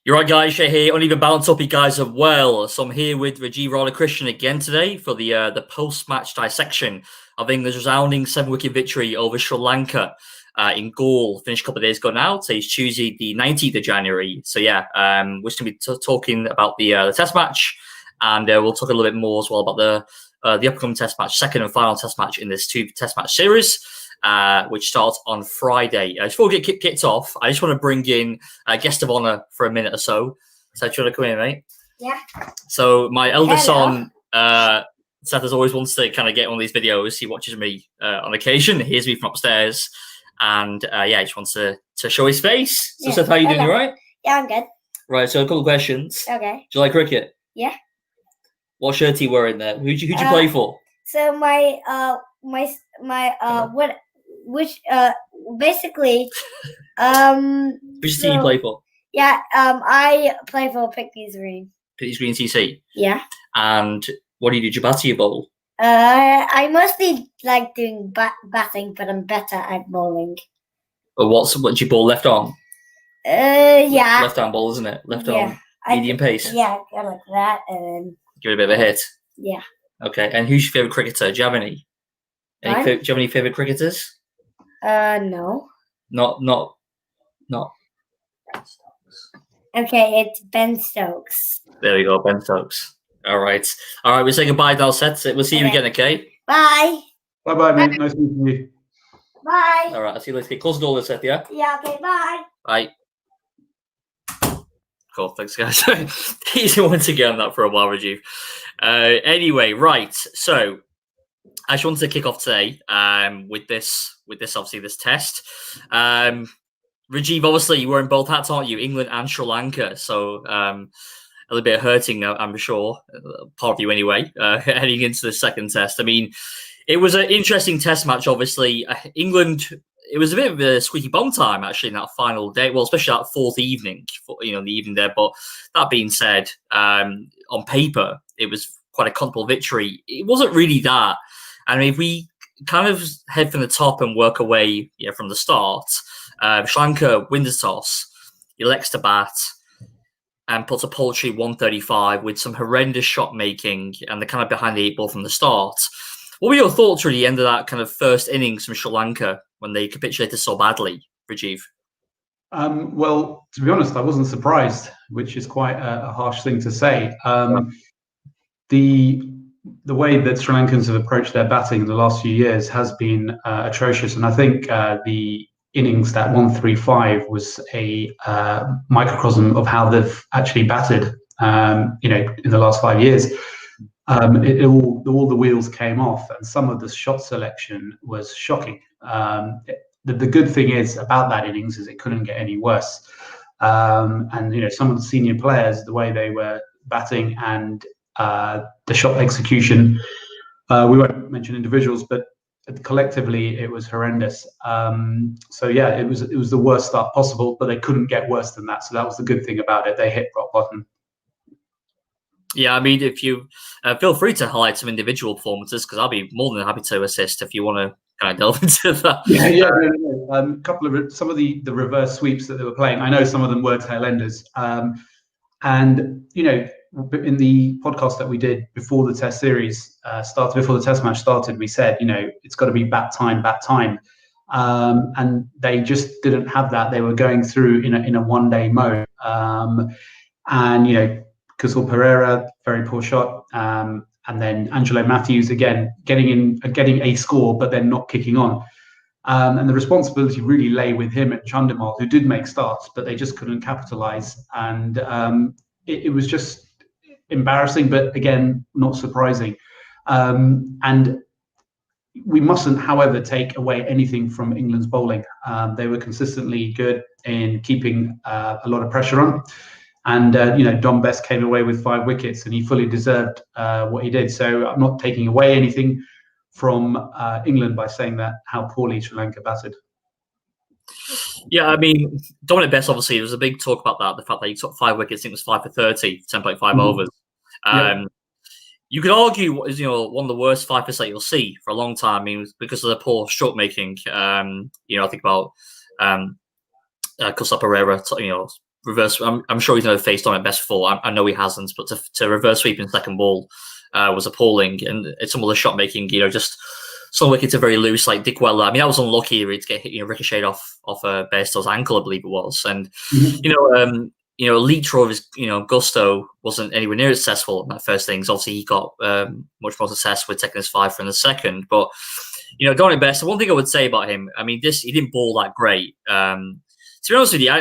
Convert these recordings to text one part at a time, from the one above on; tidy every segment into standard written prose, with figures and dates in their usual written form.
You're right, guys. Shay here. Uneven balance. Hope you guys are well. So I'm here with Rajiv Radkakrishnan again today for the post-match dissection of England's resounding 7-wicket victory over Sri Lanka in Galle. Finished a couple of days ago now. Today's Tuesday, the 19th of January. So yeah, we're just going to be talking about the Test match, and we'll talk a little bit more as well about the upcoming Test match, second and final Test match in this 2 Test match series. Which starts on Friday. Before we get kicked off, I just want to bring in a guest of honour for a minute or so. So, do you want to come in, mate? Yeah. So, my eldest son, Seth, has always wants to kind of get one of these videos. He watches me on occasion, hears me from upstairs, and he just wants to show his face. So, Seth, how you doing? You right? Yeah, I'm good. Right, so a couple of questions. Okay. Do you like cricket? Yeah. What shirt are you wearing there? Who'd you play for? So basically Which team you play for? Yeah, I play for Picnies Green. Picnies Green CC. Yeah. And what do you do? Do you bat or you bowl? I mostly like doing batting, but I'm better at bowling. What do you bowl? Left arm? Yeah. Left arm ball, isn't it? Left arm, medium pace. Yeah, I like that, and then give it a bit of a hit. Yeah. Okay, and who's your favourite cricketer? Do you have any? Do you have any favourite cricketers? No. Not. Okay, it's Ben Stokes. There we go, Ben Stokes. All right. We'll say goodbye now, Seth. We'll see you again, okay? Bye. Bye, mate. Nice meeting you. Bye. All right, I'll see you later. Close the door, Seth, yeah? Yeah, okay, bye. Bye. Cool, thanks, guys. Easy one to get on that for a while, Rajiv. Anyway, right. So, I just wanted to kick off today with this obviously this test. Rajiv, obviously you were in both hats, aren't you? England and Sri Lanka. So a little bit hurting, I'm sure, part of you anyway, heading into the second test. I mean, it was an interesting test match. Obviously, England. It was a bit of a squeaky bum time actually in that final day. Well, especially that fourth evening, the evening there. But that being said, on paper, it was quite a comfortable victory. It wasn't really that. I mean, if we kind of head from the top and work away from the start, Sri Lanka wins the toss, elects to bat, and puts a paltry 135 with some horrendous shot making, and they're kind of behind the 8 ball from the start. What were your thoughts really at the end of that kind of first innings from Sri Lanka when they capitulated so badly, Rajiv? Well, to be honest, I wasn't surprised, which is quite a harsh thing to say. The way that Sri Lankans have approached their batting in the last few years has been atrocious, and I think the innings, that 135, was a microcosm of how they've actually batted. In the last 5 years, all the wheels came off, and some of the shot selection was shocking. The good thing is about that innings is it couldn't get any worse, and some of the senior players, the way they were batting and the shot execution, we won't mention individuals, but collectively it was horrendous. It was the worst start possible, but they couldn't get worse than that. So that was the good thing about it. They hit rock bottom. Yeah, I mean, if you feel free to highlight some individual performances, because I'll be more than happy to assist if you want to kind of delve into that. A couple of some of the reverse sweeps that they were playing. I know some of them were tail enders, and in the podcast that we did before the test series started, before the test match started, we said, it's got to be bat time. And they just didn't have that. They were going through in a one-day mode. Kusal Pereira, very poor shot. And then Angelo Matthews, again, getting a score, but then not kicking on. And the responsibility really lay with him and Chandimal, who did make starts, but they just couldn't capitalize. And it was just embarrassing, but again, not surprising. And we mustn't, however, take away anything from England's bowling. They were consistently good in keeping a lot of pressure on. And, Dom Best came away with 5 wickets, and he fully deserved what he did. So I'm not taking away anything from England by saying that how poorly Sri Lanka batted. Yeah, I mean, Dominic Best, obviously, there was a big talk about that, the fact that he took 5 wickets. I think it was 5 for 30, 10.5 overs. You could argue what is one of the worst 5% you'll see for a long time. I mean, because of the poor stroke making. I think about Kusal Pereira, reverse. I'm sure he's never faced Dominic Best before. I know he hasn't, but to reverse sweep in second ball was appalling. And some of the shot making, just some wickets are very loose, like Dick Weller. I mean, that was unlucky to get hit, ricocheted off Bairstow's ankle, I believe it was. And Leach of his gusto wasn't anywhere near as successful in that first innings. Obviously, he got much more success with taking his 5 in the second. But Dominic Best, one thing I would say about him, I mean, he didn't bowl that great. To be honest with you,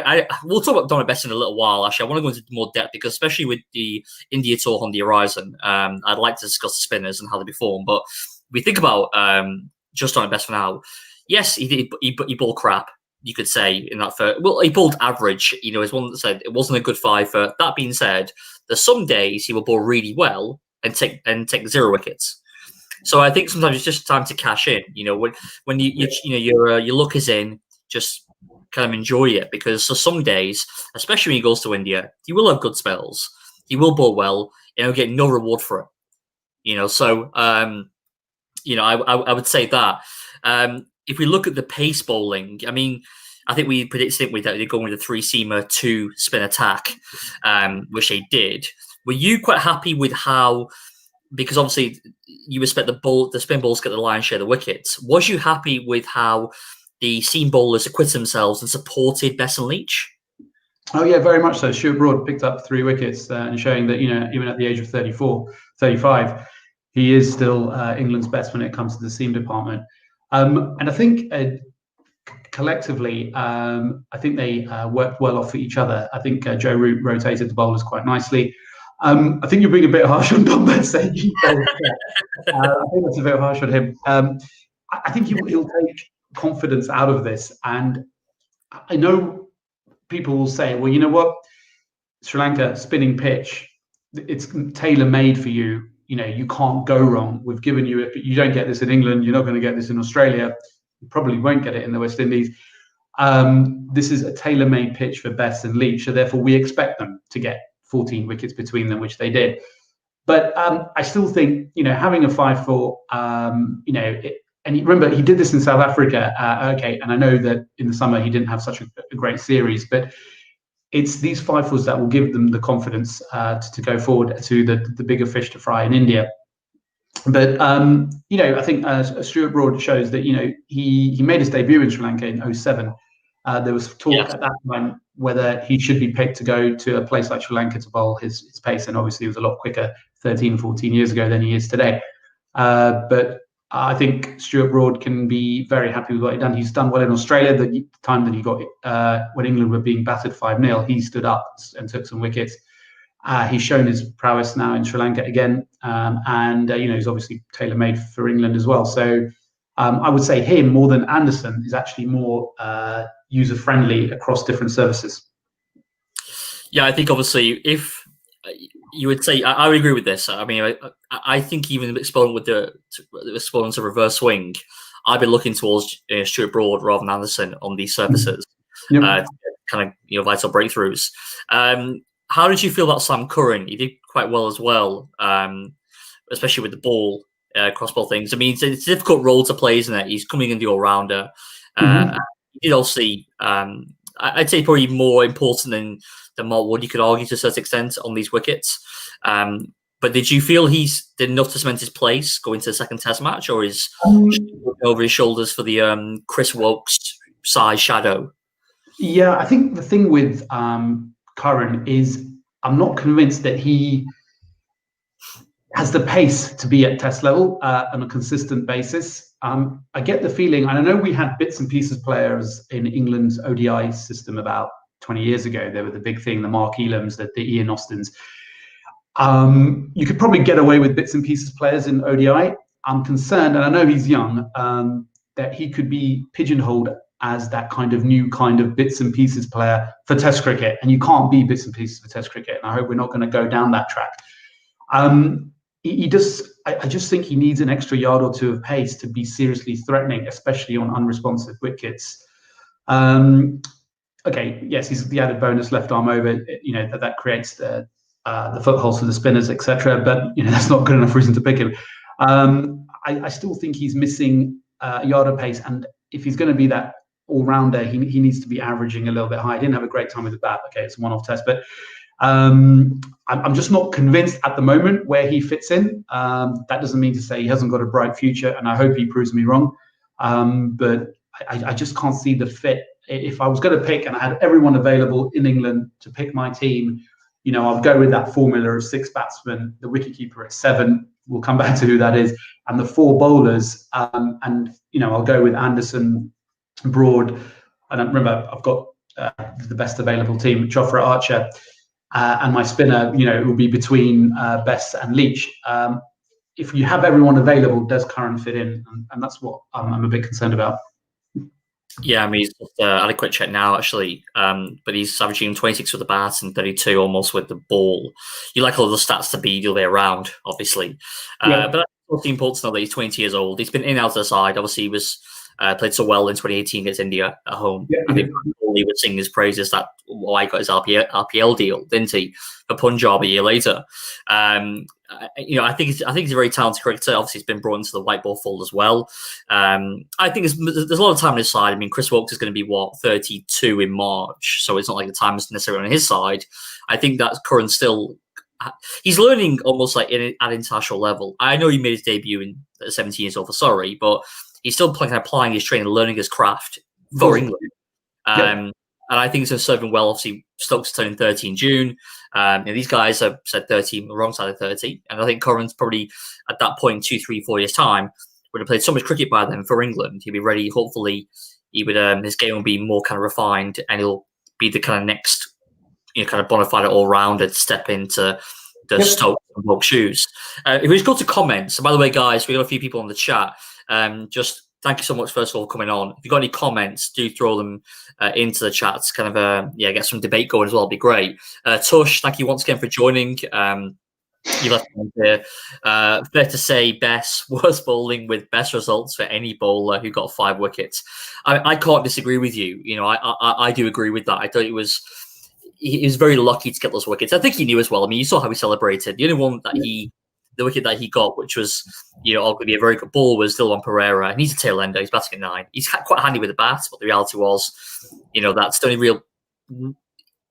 we'll talk about Dominic Best in a little while. Actually, I want to go into more depth because, especially with the India tour on the horizon, I'd like to discuss the spinners and how they perform. But we think about just Dominic Best for now. Yes, he bowled crap, you could say, in that first. Well, he bowled average. As one that said, it wasn't a good 5. That being said, there's some days he will bowl really well and take 0 wickets. So I think sometimes it's just time to cash in. When your luck is in, just kind of enjoy it, because for some days, especially when he goes to India, he will have good spells. He will bowl well, and he'll get no reward for it. So I would say that. If we look at the pace bowling, I mean, I think we predicted that they're going with a 3-seamer 2-spin attack, which they did. Were you quite happy with how? Because obviously you expect the spin bowlers get the lion's share of the wickets. Was you happy with how the seam bowlers acquitted themselves and supported Best and Leach? Oh yeah, very much so. Stuart Broad picked up 3 wickets and showing that even at the age of 35, he is still England's best when it comes to the seam department. And I think collectively, I think they worked well off each other. I think Joe Root rotated the bowlers quite nicely. I think you're being a bit harsh on Dom Best. I think that's a bit harsh on him. I think he'll take confidence out of this. And I know people will say, well, you know what? Sri Lanka, spinning pitch, it's tailor-made for you. You can't go wrong. We've given you it, but you don't get this in England. You're not going to get this in Australia. You probably won't get it in the West Indies. This is a tailor-made pitch for Best and Leach, so therefore we expect them to get 14 wickets between them, which they did. But I still think, having a 5-4, and remember, he did this in South Africa. And I know that in the summer he didn't have such a great series, but it's these 5-4s that will give them the confidence to go forward to the bigger fish to fry in India. But I think Stuart Broad shows that he made his debut in Sri Lanka in 2007. There was talk at that time whether he should be picked to go to a place like Sri Lanka to bowl his pace, and obviously he was a lot quicker 13, 14 years ago than he is today. But I think Stuart Broad can be very happy with what he's done. He's done well in Australia. The time that he got when England were being battered 5-0, he stood up and took some wickets. He's shown his prowess now in Sri Lanka again, and he's obviously tailor-made for England as well. So I would say him more than Anderson is actually more user-friendly across different services. Yeah, I think obviously if you would say, I would agree with this. I mean, I think even exploring with the exponents of reverse swing, I'd be looking towards Stuart Broad rather than Anderson on these surfaces, to get kind of vital breakthroughs. How did you feel about Sam Curran? He did quite well as well, especially with the ball, cross-ball things. I mean, it's a difficult role to play, isn't it? He's coming in the all-rounder. He did obviously, I'd say probably more important than Mark Wood, you could argue to a certain extent on these wickets. But did you feel he's did enough to cement his place going to the second Test match, or is over his shoulders for the Chris Woakes size shadow? Yeah, I think the thing with Curran is I'm not convinced that he has the pace to be at Test level on a consistent basis. I get the feeling, and I know we had bits and pieces players in England's ODI system about 20 years ago. They were the big thing, the Mark Elams, the Ian Austins. You could probably get away with bits and pieces players in ODI. I'm concerned, and I know he's young, that he could be pigeonholed as that kind of new kind of bits and pieces player for Test cricket, and you can't be bits and pieces for Test cricket. And I hope we're not going to go down that track. I just think he needs an extra yard or two of pace to be seriously threatening, especially on unresponsive wickets. Okay, yes, he's the added bonus left arm over. That creates the footholds for the spinners, etc. But that's not good enough reason to pick him. I still think he's missing a yard of pace, and if he's going to be that all-rounder. He needs to be averaging a little bit high. He didn't have a great time with the bat. Okay, it's a one-off test, but I'm just not convinced at the moment where he fits in. That doesn't mean to say he hasn't got a bright future, and I hope he proves me wrong. But I just can't see the fit. If I was going to pick and I had everyone available in England to pick my team, I'll go with that formula of 6 batsmen, the wicketkeeper at 7. We'll come back to who that is, and the 4 bowlers. And I'll go with Anderson, Broad. I don't remember. I've got the best available team, Jofra Archer, and my spinner. It will be between Best and Leach. If you have everyone available, does Curran fit in? And that's what I'm a bit concerned about. Yeah, I mean, he's just, I had a quick check now, actually, but he's averaging 26 with the bat and 32 almost with the ball. You like all the stats to be the other way around, obviously. But that's also important to know that he's 20 years old. He's been in and out of the side. Obviously, he was played so well in 2018 against India at home. Yeah, I think he was singing his praises that why he got his RPL deal, didn't he, for Punjab a year later. I think he's a very talented cricketer. Obviously, he's been brought into the white ball fold as well. I think there's a lot of time on his side. I mean, Chris Woakes is going to be 32 in March, so it's not like the time is necessarily on his side. I think that Curran still, he's learning almost like at international level. I know he made his debut at 17 years old for Surrey, but he's still applying his training, learning his craft for England. And I think it's going to serve him well. Obviously, Stokes is turning 30 in June. These guys have said 30 on the wrong side of 30. And I think Curran's probably at that point, 2, 3, 4 years' time, would have played so much cricket by then for England. He'll be ready. Hopefully, he would his game will be more kind of refined, and he'll be the kind of next, kind of bona fide all-rounder to step into the Stokes and Woakes shoes. If we just go to comments, so by the way, guys, we got a few people on the chat. Just thank you so much, first of all, for coming on. If you've got any comments, do throw them into the chat to kind of get some debate going as well. It'd be great. Tush, thank you once again for joining. You left me here. Fair to say, Bess was bowling with best results for any bowler who got 5 wickets. I can't disagree with you. I do agree with that. I thought he was very lucky to get those wickets. I think he knew as well. I mean, you saw how he celebrated. The only one that the wicket that he got, which was, arguably a very good ball, was still on Pereira. And he's a tail ender. He's batting at 9. He's quite handy with the bat, but the reality was, that's the only real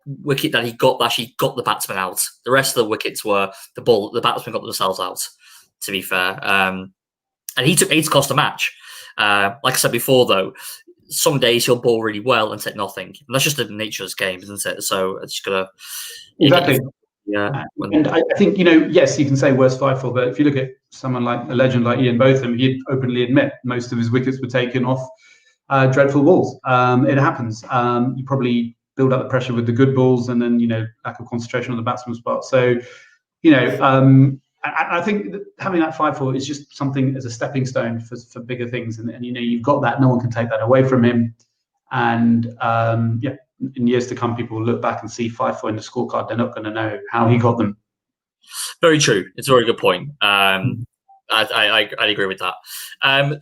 wicket that he got that actually got the batsman out. The rest of the wickets were the batsmen got themselves out, to be fair. And he took 8 to cost a match. Like I said before, though, some days he'll bowl really well and take nothing. And that's just the nature of this game, isn't it? So it's just got to... Exactly. Yeah, and I think, yes, you can say worst fightful, but if you look at someone like a legend like Ian Botham, he'd openly admit most of his wickets were taken off dreadful balls. It happens. You probably build up the pressure with the good balls, and then lack of concentration on the batsman's part. So, I think that having that 5-4 is just something as a stepping stone for bigger things, and you've got that. No one can take that away from him, and in years to come, people will look back and see 5-4 in the scorecard. They're not going to know how he got them. Very true. It's a very good point. I agree with that.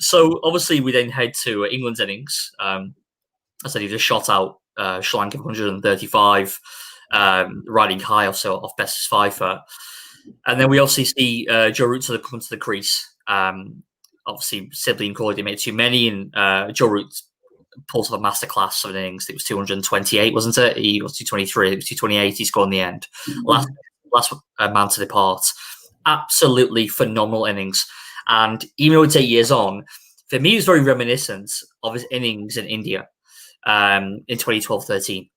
So obviously we then head to England's innings. I said he just shot out Sri Lanka 135, riding high off Best's 5-4. And then we obviously see Joe Root come to the crease. Obviously Sibley and Crawley made too many, and Joe Root pulls off a masterclass of an innings. It was 228, wasn't it? He was 223. It was 228. He scored in the end. Last man to depart. Absolutely phenomenal innings. And even though it's 8 years on, for me, it was very reminiscent of his innings in India in 2012-13.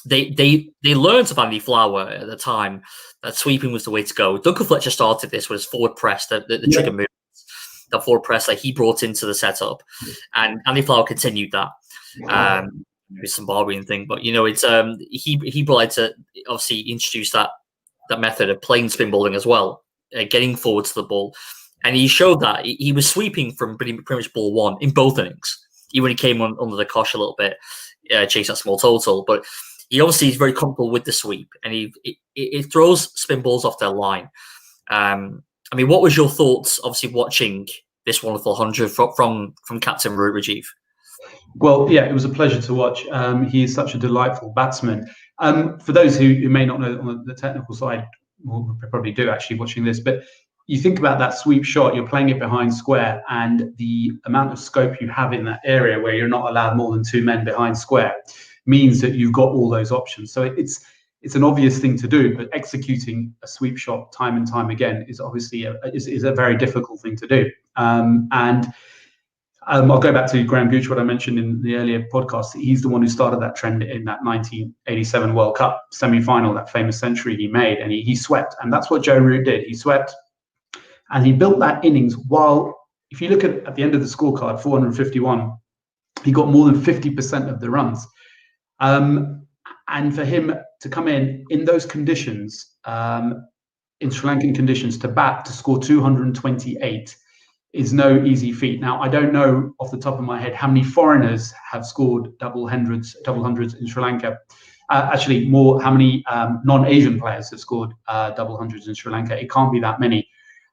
They learned of Andy Flower at the time that sweeping was the way to go. Duncan Fletcher started this with his forward press, the trigger move. The forward press that he brought into the setup, and Andy Flower continued that. Maybe some Barbarian thing, but it's he brought to obviously introduce that method of playing spin bowling as well, getting forward to the ball, and he showed that he was sweeping from pretty much ball 1 in both innings. Even when he came under the cosh a little bit, chased that small total, but he obviously is very comfortable with the sweep, and it throws spin balls off their line. I mean, what was your thoughts, obviously, watching this wonderful 100 from Captain Root, Rajiv? Well, yeah, it was a pleasure to watch. He is such a delightful batsman. For those who may not know on the technical side, well, probably do actually watching this, but you think about that sweep shot, you're playing it behind square, and the amount of scope you have in that area where you're not allowed more than 2 men behind square means that you've got all those options. So it's an obvious thing to do, but executing a sweep shot time and time again is obviously a very difficult thing to do. I'll go back to Graham Gooch, what I mentioned in the earlier podcast. He's the one who started that trend in that 1987 World Cup semi-final, that famous century he made, and he swept. And that's what Joe Root did. He swept, and he built that innings while, if you look at the end of the scorecard, 451, he got more than 50% of the runs. And for him to come in those conditions, in Sri Lankan conditions, to bat, to score 228 is no easy feat. Now, I don't know off the top of my head how many foreigners have scored double hundreds in Sri Lanka. Actually, how many non-Asian players have scored double hundreds in Sri Lanka. It can't be that many.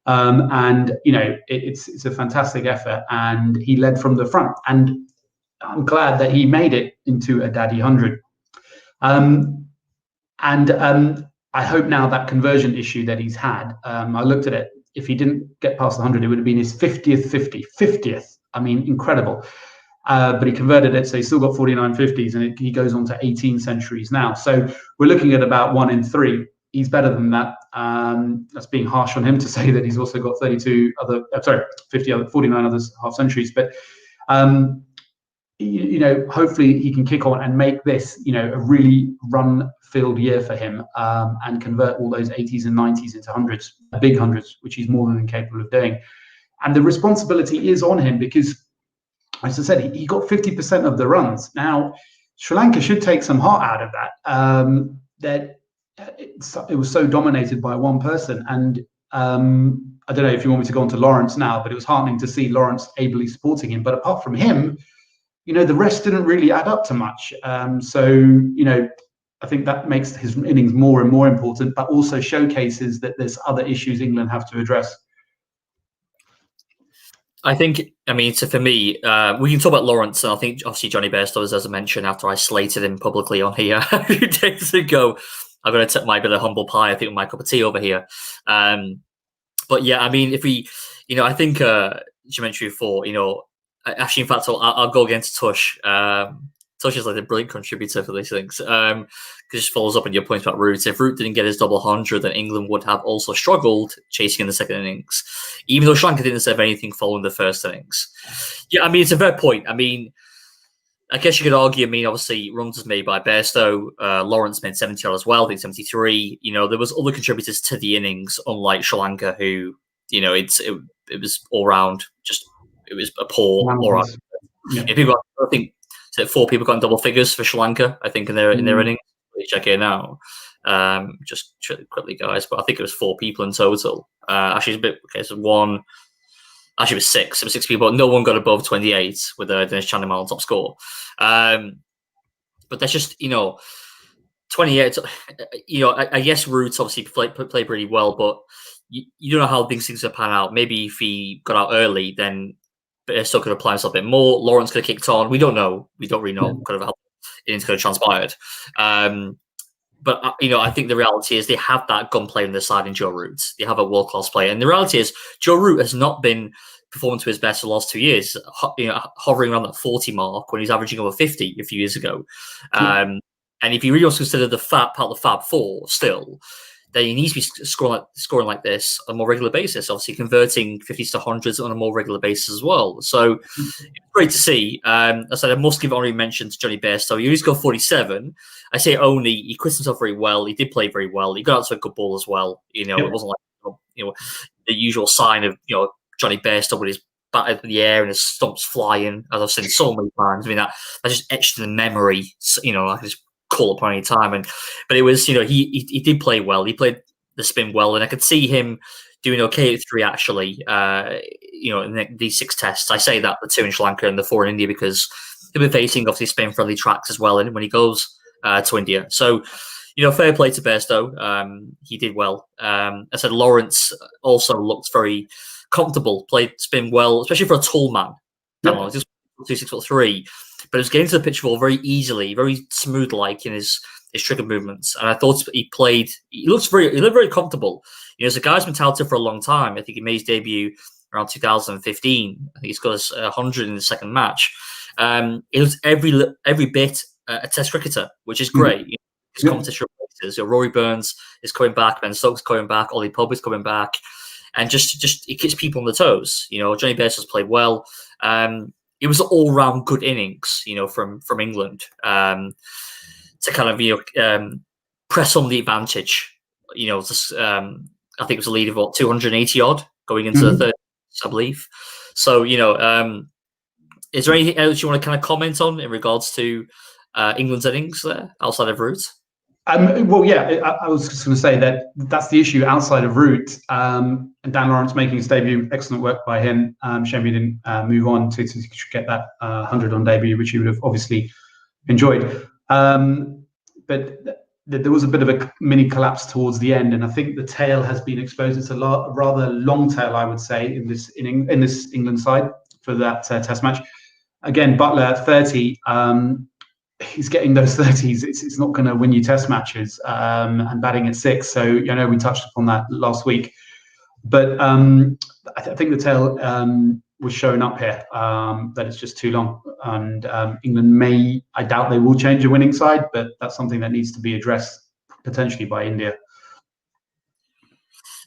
And, it's a fantastic effort, and he led from the front. And I'm glad that he made it into a daddy 100. I hope now that conversion issue that he's had, I looked at it, if he didn't get past the 100, it would have been his 50th. I mean, incredible. But he converted it, so he's still got 49 50s, and he goes on to 18 centuries now. So we're looking at about 1 in 3. He's better than that. That's being harsh on him to say that he's also got 49 others half centuries. But hopefully he can kick on and make this, a really run-filled year for him, and convert all those 80s and 90s into hundreds, big hundreds, which he's more than capable of doing. And the responsibility is on him because, as I said, he got 50% of the runs. Now, Sri Lanka should take some heart out of that. That it was so dominated by one person. And I don't know if you want me to go on to Lawrence now, but it was heartening to see Lawrence ably supporting him. But apart from him, the rest didn't really add up to much. I think that makes his innings more and more important, but also showcases that there's other issues England have to address. I think, so for me, we can talk about Lawrence, and I think obviously Johnny Bairstow, as I mentioned, after I slated him publicly on here a few days ago, I'm going to take my bit of humble pie, I think, with my cup of tea over here. But yeah, if we, I think, as you mentioned before, actually, in fact, I'll go against Tush. Tush is like a brilliant contributor for these things. Because it just follows up on your point about Root. If Root didn't get his double 100, then England would have also struggled chasing in the second innings, even though Sri Lanka didn't serve anything following the first innings. Yeah, it's a fair point. I guess you could argue, obviously, runs was made by Bairstow. Lawrence made 70 as well, I think 73. There was other contributors to the innings, unlike Sri Lanka, who, it was all round, it was a poor all round. Yeah. I think 4 people got in double figures for Sri Lanka, I think, in their innings. Check here now. Just quickly, guys, but I think it was 4 people in total. Actually, it's a bit, okay, so 1. Actually, it was 6. It was 6 people. No one got above 28 with Dinesh Chandimal on top score. But that's just, 28. I guess Roots obviously played pretty well, but you don't know how things will pan out. Maybe if he got out early, then Bairstow could have applied himself a bit more. Lawrence could have kicked on. We don't know. We don't really know. Could have helped. It could have transpired. But I think the reality is they have that gunplay on their side in Joe Root. They have a world-class player, and the reality is Joe Root has not been performing to his best for the last 2 years. Hovering around that 40 mark when he's averaging over 50 a few years ago. And if you really want to consider the part of the Fab Four still, then he needs to be scoring like this on a more regular basis. Obviously, converting 50s to 100s on a more regular basis as well. So it's great to see. I said I must give honorary mention to Johnny Bairstow. He only scored 47. I say only. He quit himself very well. He did play very well. He got out to a good ball as well. It wasn't like the usual sign of Johnny Bairstow with his bat in the air and his stumps flying, as I've seen so many times. That just etched in the memory. I can just call upon any time, but it was he did play well. He played the spin well, and I could see him doing okay at 3 actually. In these 6 tests, I say that the 2 in Sri Lanka and the 4 in India because he'll be facing obviously spin friendly tracks as well, and when he goes to India, so fair play to Bairstow. He did well. I said Lawrence also looked very comfortable, played spin well, especially for a tall man. Just 6'3", but he was getting to the pitch ball very easily, very smooth, like in his his trigger movements, and I thought he looked very comfortable. As a guy's been touted for a long time. I think he made his debut around 2015. I think he scored 100 in the second match. He was every bit a Test cricketer, which is great. His competition replaces. Rory Burns is coming back, Ben Stokes is coming back, Ollie Pope is coming back, and just it keeps people on the toes. Johnny Bairstow's played well. It was an all-round good innings, from England to kind of press on the advantage. I think it was a lead of 280 odd going into the third, I believe. So is there anything else you want to kind of comment on in regards to England's innings there outside of Root? Well, yeah, I was just going to say that's the issue outside of Root. And Dan Lawrence making his debut, excellent work by him. Shame he didn't move on to get that 100 on debut, which he would have obviously enjoyed. But there was a bit of a mini collapse towards the end, and I think the tail has been exposed. It's a rather long tail, I would say, in this England side for that Test match. Again, Butler 30. He's getting those 30s. It's not going to win you Test matches, and batting at 6. So we touched upon that last week, but I think the tail was showing up here. That it's just too long, and England I doubt they will change a winning side, but that's something that needs to be addressed potentially by India.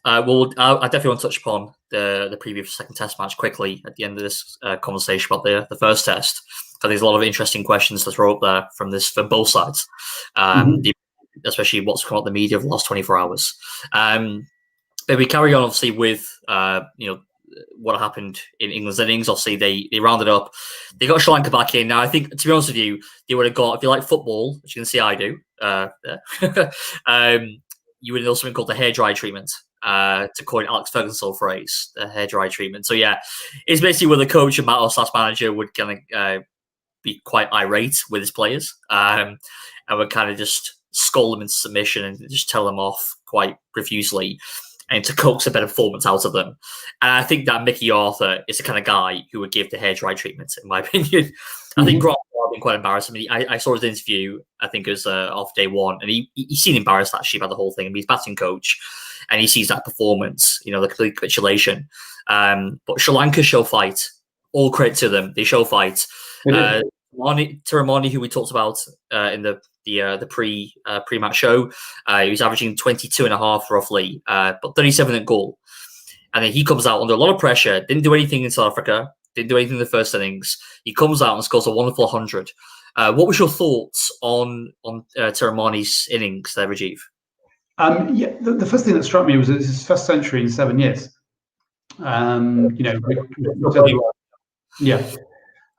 Well, I definitely want to touch upon the preview for the second Test match quickly at the end of this conversation about the first Test. So there's a lot of interesting questions to throw up there from both sides, especially what's come out the media of the last 24 hours. But we carry on, obviously, with what happened in England's innings. Obviously, they rounded up. They got Sri Lanka back in. Now, I think, to be honest with you, they would have got, if you like football, which you can see I do, you would know something called the hairdryer treatment. To coin Alex Ferguson's phrase, the hairdryer treatment. So yeah, it's basically where the coach and /manager would kind of be quite irate with his players, and would kind of just scold them into submission and just tell them off quite profusely, and to coax a better performance out of them. And I think that Mickey Arthur is the kind of guy who would give the hairdryer treatment, in my opinion. I think Grant been quite embarrassed. I mean, I saw his interview, I think it was off day one, and he seemed embarrassed actually about the whole thing. I mean, he's batting coach, and he sees that performance, the complete capitulation. But Sri Lanka show fight. All credit to them. They show fight. Tiramani, who we talked about in the pre-match show, he was averaging 22.5 roughly, but 37 at goal. And then he comes out under a lot of pressure, didn't do anything in South Africa, didn't do anything in the first innings. He comes out and scores a wonderful 100. What was your thoughts on Tiramani's innings there, Rajiv? Yeah, the first thing that struck me was his first century in 7 years. Yeah.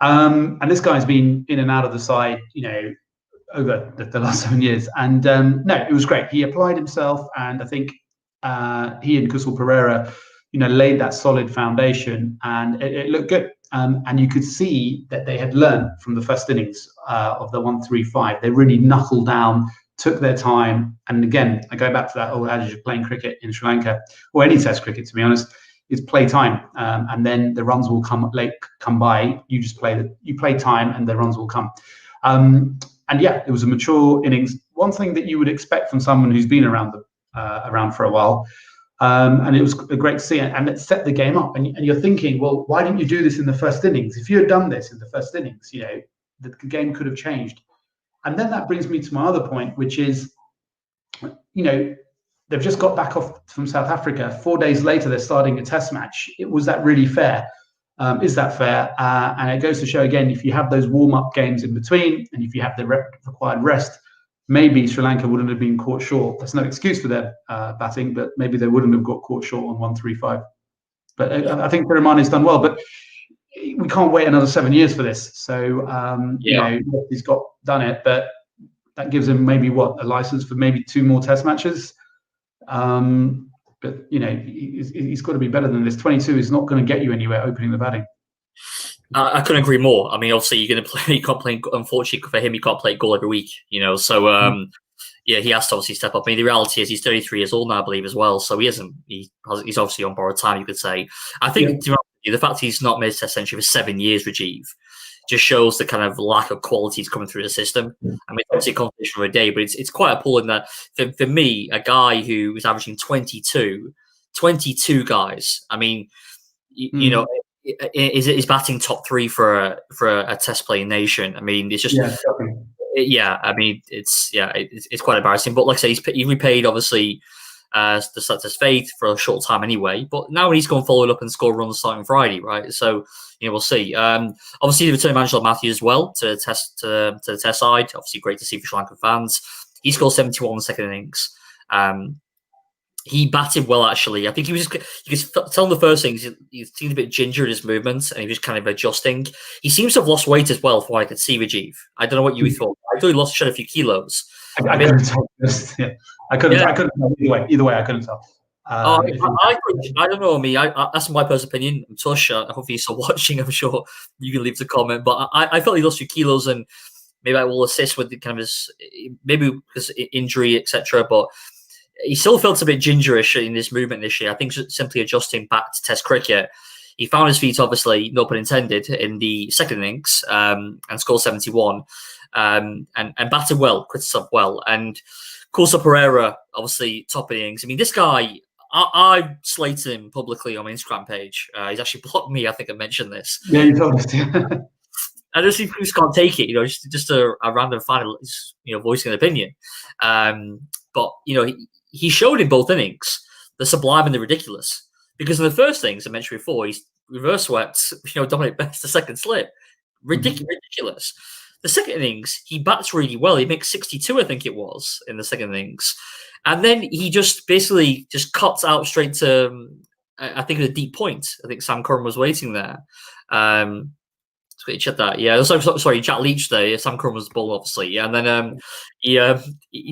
And this guy's been in and out of the side, over the last 7 years. And no, it was great. He applied himself, and I think he and Kusal Pereira, laid that solid foundation, and it looked good. And you could see that they had learned from the first innings of the 1-3-5. They really knuckled down, took their time. And again, I go back to that old adage of playing cricket in Sri Lanka, or any Test cricket, to be honest. It's play time, and then the runs will come by. You just play time, and the runs will come. And yeah, it was a mature innings. One thing that you would expect from someone who's been around for a while, and it was great to see it. And it set the game up. And you're thinking, well, why didn't you do this in the first innings? If you had done this in the first innings, the game could have changed. And then that brings me to my other point, which is, they've just got back off from South Africa. 4 days later, they're starting a Test match. Was that really fair? Is that fair? And it goes to show, again, if you have those warm-up games in between, and if you have the required rest, maybe Sri Lanka wouldn't have been caught short. That's no excuse for their batting, but maybe they wouldn't have got caught short on 1-3-5. But I think Tiramani's done well. But we can't wait another 7 years for this. So, he's done it, but that gives him maybe a license for maybe 2 more Test matches. But he's got to be better than this. 22 is not going to get you anywhere opening the batting. I couldn't agree more. I mean, obviously, you're going to play. You can't play. Unfortunately for him, you can't play goal every week. So yeah, he has to obviously step up. I mean, the reality is he's 33 years old now, I believe, as well. So he's obviously on borrowed time, you could say. I think the fact he's not made a Test century for 7 years, Rajiv, just shows the kind of lack of qualities coming through the system. I mean, obviously a competition for a day, but it's quite appalling that for me, a guy who was averaging 22 guys. I mean, you know, is batting top 3 for a test playing nation. I mean, it's just I mean, it's quite embarrassing. But like I say, he repaid obviously the Selectors' faith for a short time anyway. But now he's going to follow it up and score runs starting Friday, right? So we'll see. Obviously, the return manager Matthews as well to the test side. Obviously, great to see for Sri Lankan fans. He scored 71 in the second innings. He batted well, actually. I think you could tell him the first things. He seemed a bit ginger in his movements, and he was kind of adjusting. He seems to have lost weight as well, from what I could see, Rajiv. I don't know what you thought. I thought he lost a few kilos. I couldn't tell. I couldn't tell. Either way, I couldn't tell. I don't know, me. That's my personal opinion. Tush, hopefully you're still watching. I'm sure you can leave the comment. But I felt he lost a few kilos, and maybe I will assist with the kind of his, maybe because injury, etc. But he still felt a bit gingerish in this movement this year. I think simply adjusting back to Test cricket. He found his feet, obviously, no pun intended, in the second innings and scored 71 and batted well, quit himself well. And Corsa Pereira, obviously, top innings. I mean, this guy, I slated him publicly on my Instagram page. He's actually blocked me. I think I mentioned this. Yeah, you told us. I just think people can't take it, just a random fan, voicing an opinion. But, he showed in both innings the sublime and the ridiculous. Because in the first innings, I mentioned before, he's reverse swept, Dominic Best, the second slip. Ridiculous. The second innings, he bats really well. He makes 62, I think it was, in the second innings. And then he just basically just cuts out straight to, I think, a deep point. I think Sam Curran was waiting there. Check that. Yeah, sorry, Jack Leach there. Sam Curran was the ball, obviously. Yeah, and then he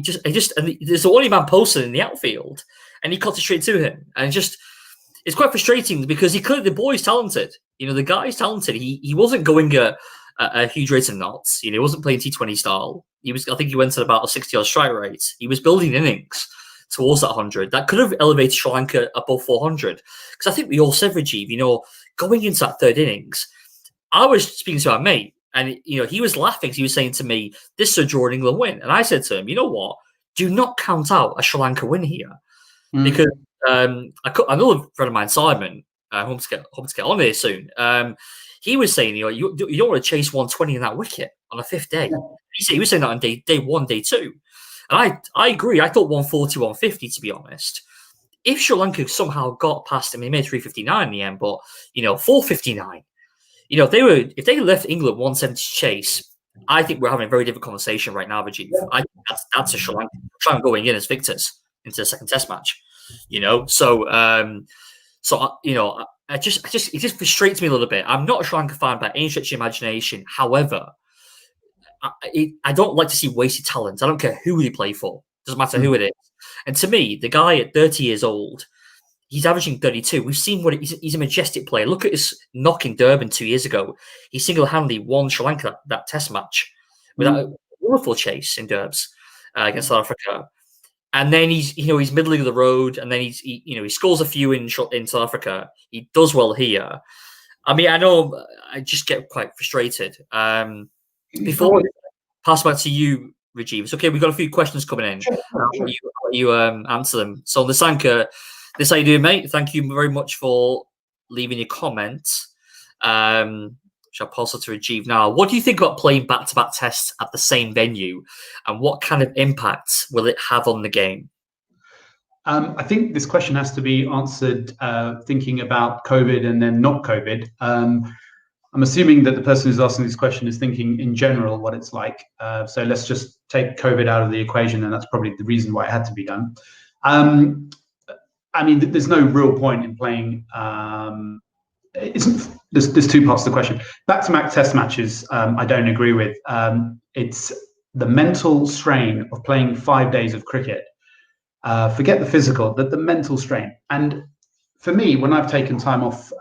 just and there's the only man posted in the outfield, and he cut it straight to him, and it's quite frustrating because the boy's talented. The guy's talented. He wasn't going a huge rate of knots. He wasn't playing T20 style. I think he went at about a 60-odd strike rate. He was building innings towards that 100. That could have elevated Sri Lanka above 400. Because I think we all said, Rajiv, going into that third innings, I was speaking to our mate, and he was laughing because he was saying to me, "This is a draw, England win." And I said to him, "You know what? Do not count out a Sri Lanka win here," because another friend of mine, Simon, home to get on here soon. He was saying, you don't want to chase 120 in that wicket on a fifth day. He was saying that on day 1, day 2, and I agree. I thought 140, 150, to be honest. If Sri Lanka somehow got past him, they made 359 in the end, but 459. If they left England 170 to chase, I think we're having a very different conversation right now, Rajiv. I think that's a Sri Lanka going in as victors into the second Test match. It just frustrates me a little bit. I'm not a Sri Lanka fan by any stretch of imagination. However, I don't like to see wasted talent. I don't care who they play for. Doesn't matter who it is. And to me, the guy at 30 years old, he's averaging 32. We've seen he's a majestic player. Look at his knock in Durban 2 years ago. He single-handedly won Sri Lanka that Test match with a wonderful chase in Durbs against South Africa. And then he's middling of the road, and then he scores a few in South Africa. He does well here. I mean, I know I just get quite frustrated. Before I pass back to you, Rajiv, it's okay. We've got a few questions coming in. Sure. You answer them. So the Sanka, this how you doing, mate? Thank you very much for leaving your comments. Which I'll pass it to Rajiv now. What do you think about playing back-to-back tests at the same venue, and what kind of impact will it have on the game? I think this question has to be answered thinking about COVID and then not COVID. I'm assuming that the person who's asking this question is thinking in general what it's like. So let's just take COVID out of the equation, and that's probably the reason why it had to be done. I mean, there's no real point in playing. There's two parts to the question. Back-to-back Test matches, I don't agree with. It's the mental strain of playing 5 days of cricket. Forget the physical, the mental strain. And for me, when I've taken time off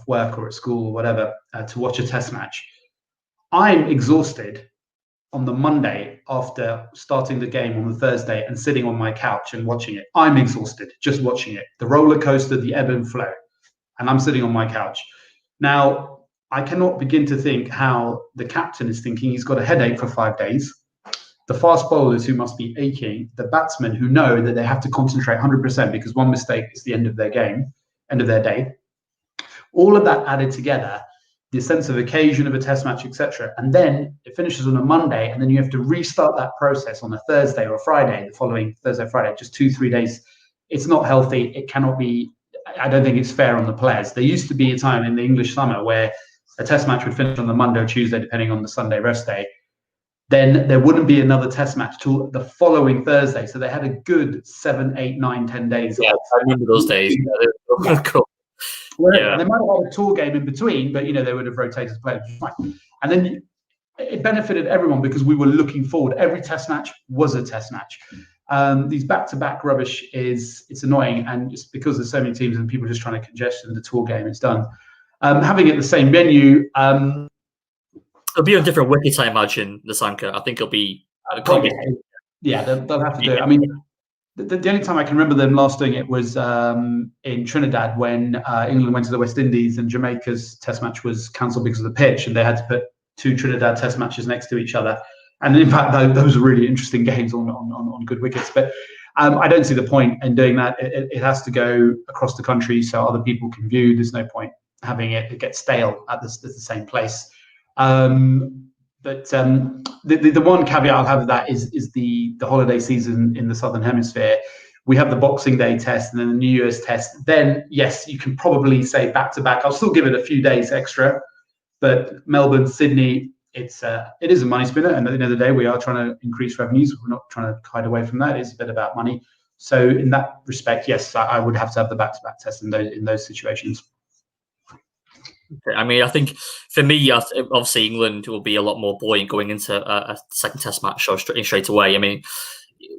work or at school or whatever to watch a Test match, I'm exhausted on the Monday after starting the game on the Thursday and sitting on my couch and watching it. I'm exhausted just watching it. The roller coaster, the ebb and flow. And I'm sitting on my couch. Now, I cannot begin to think how the captain is thinking he's got a headache for 5 days. The fast bowlers who must be aching, the batsmen who know that they have to concentrate 100% because one mistake is the end of their game, end of their day. All of that added together, the sense of occasion of a test match, etc. And then it finishes on a Monday, and then you have to restart that process on a Thursday or a Friday, the following Thursday, Friday, just 2-3 days. It's not healthy. It cannot be. I don't think it's fair on the players. There used to be a time in the English summer where a test match would finish on the Monday or Tuesday, depending on the Sunday rest day. Then there wouldn't be another test match till the following Thursday. So they had a good 7, 8, 9, 10 days. Yeah, I remember those days. Yeah. Cool. Yeah. And they might have had a tour game in between, but they would have rotated players. And then it benefited everyone because we were looking forward. Every test match was a test match. These back-to-back rubbish it's annoying, and just because there's so many teams and people just trying to congestion the tour game, it's done. Having it the same venue. It'll be on different wickets, I imagine, the Sanka. I think it'll be... Yeah, they'll have to do it. I mean, the only time I can remember them last doing it was in Trinidad when England went to the West Indies and Jamaica's test match was cancelled because of the pitch, and they had to put 2 Trinidad test matches next to each other. And in fact, those are really interesting games on good wickets. But I don't see the point in doing that. It has to go across the country so other people can view. There's no point having it get stale at the same place. But the one caveat I'll have with that is the holiday season in the Southern Hemisphere. We have the Boxing Day test and then the New Year's test. Then, yes, you can probably say back-to-back. I'll still give it a few days extra. But Melbourne, Sydney, it is a money spinner. And at the end of the day, we are trying to increase revenues. We're not trying to hide away from that. It's a bit about money. So in that respect, yes, I would have to have the back-to-back test in those situations. I mean, I think for me, obviously England will be a lot more buoyant going into a second test match straight away. I mean,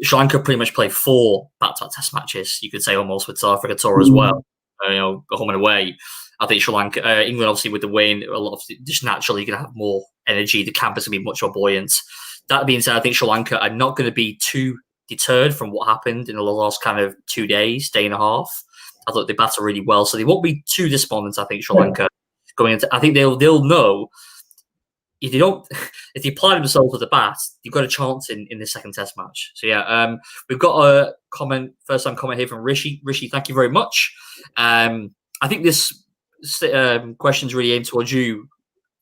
Sri Lanka pretty much played 4 back-to-back test matches, you could say, almost, with South Africa tour as well. Home and away. I think Sri Lanka, England, obviously with the win, a lot of just naturally going to have more energy. The campus will be much more buoyant. That being said, I think Sri Lanka are not going to be too deterred from what happened in the last kind of 2 days, day and a half. I thought they batted really well, so they won't be too despondent. I think Sri Lanka. Going into, I think they'll know if they apply themselves to the bat, you've got a chance in the second test match. So yeah, we've got a first time comment here from Rishi. Rishi, thank you very much. I think this question's really aimed towards you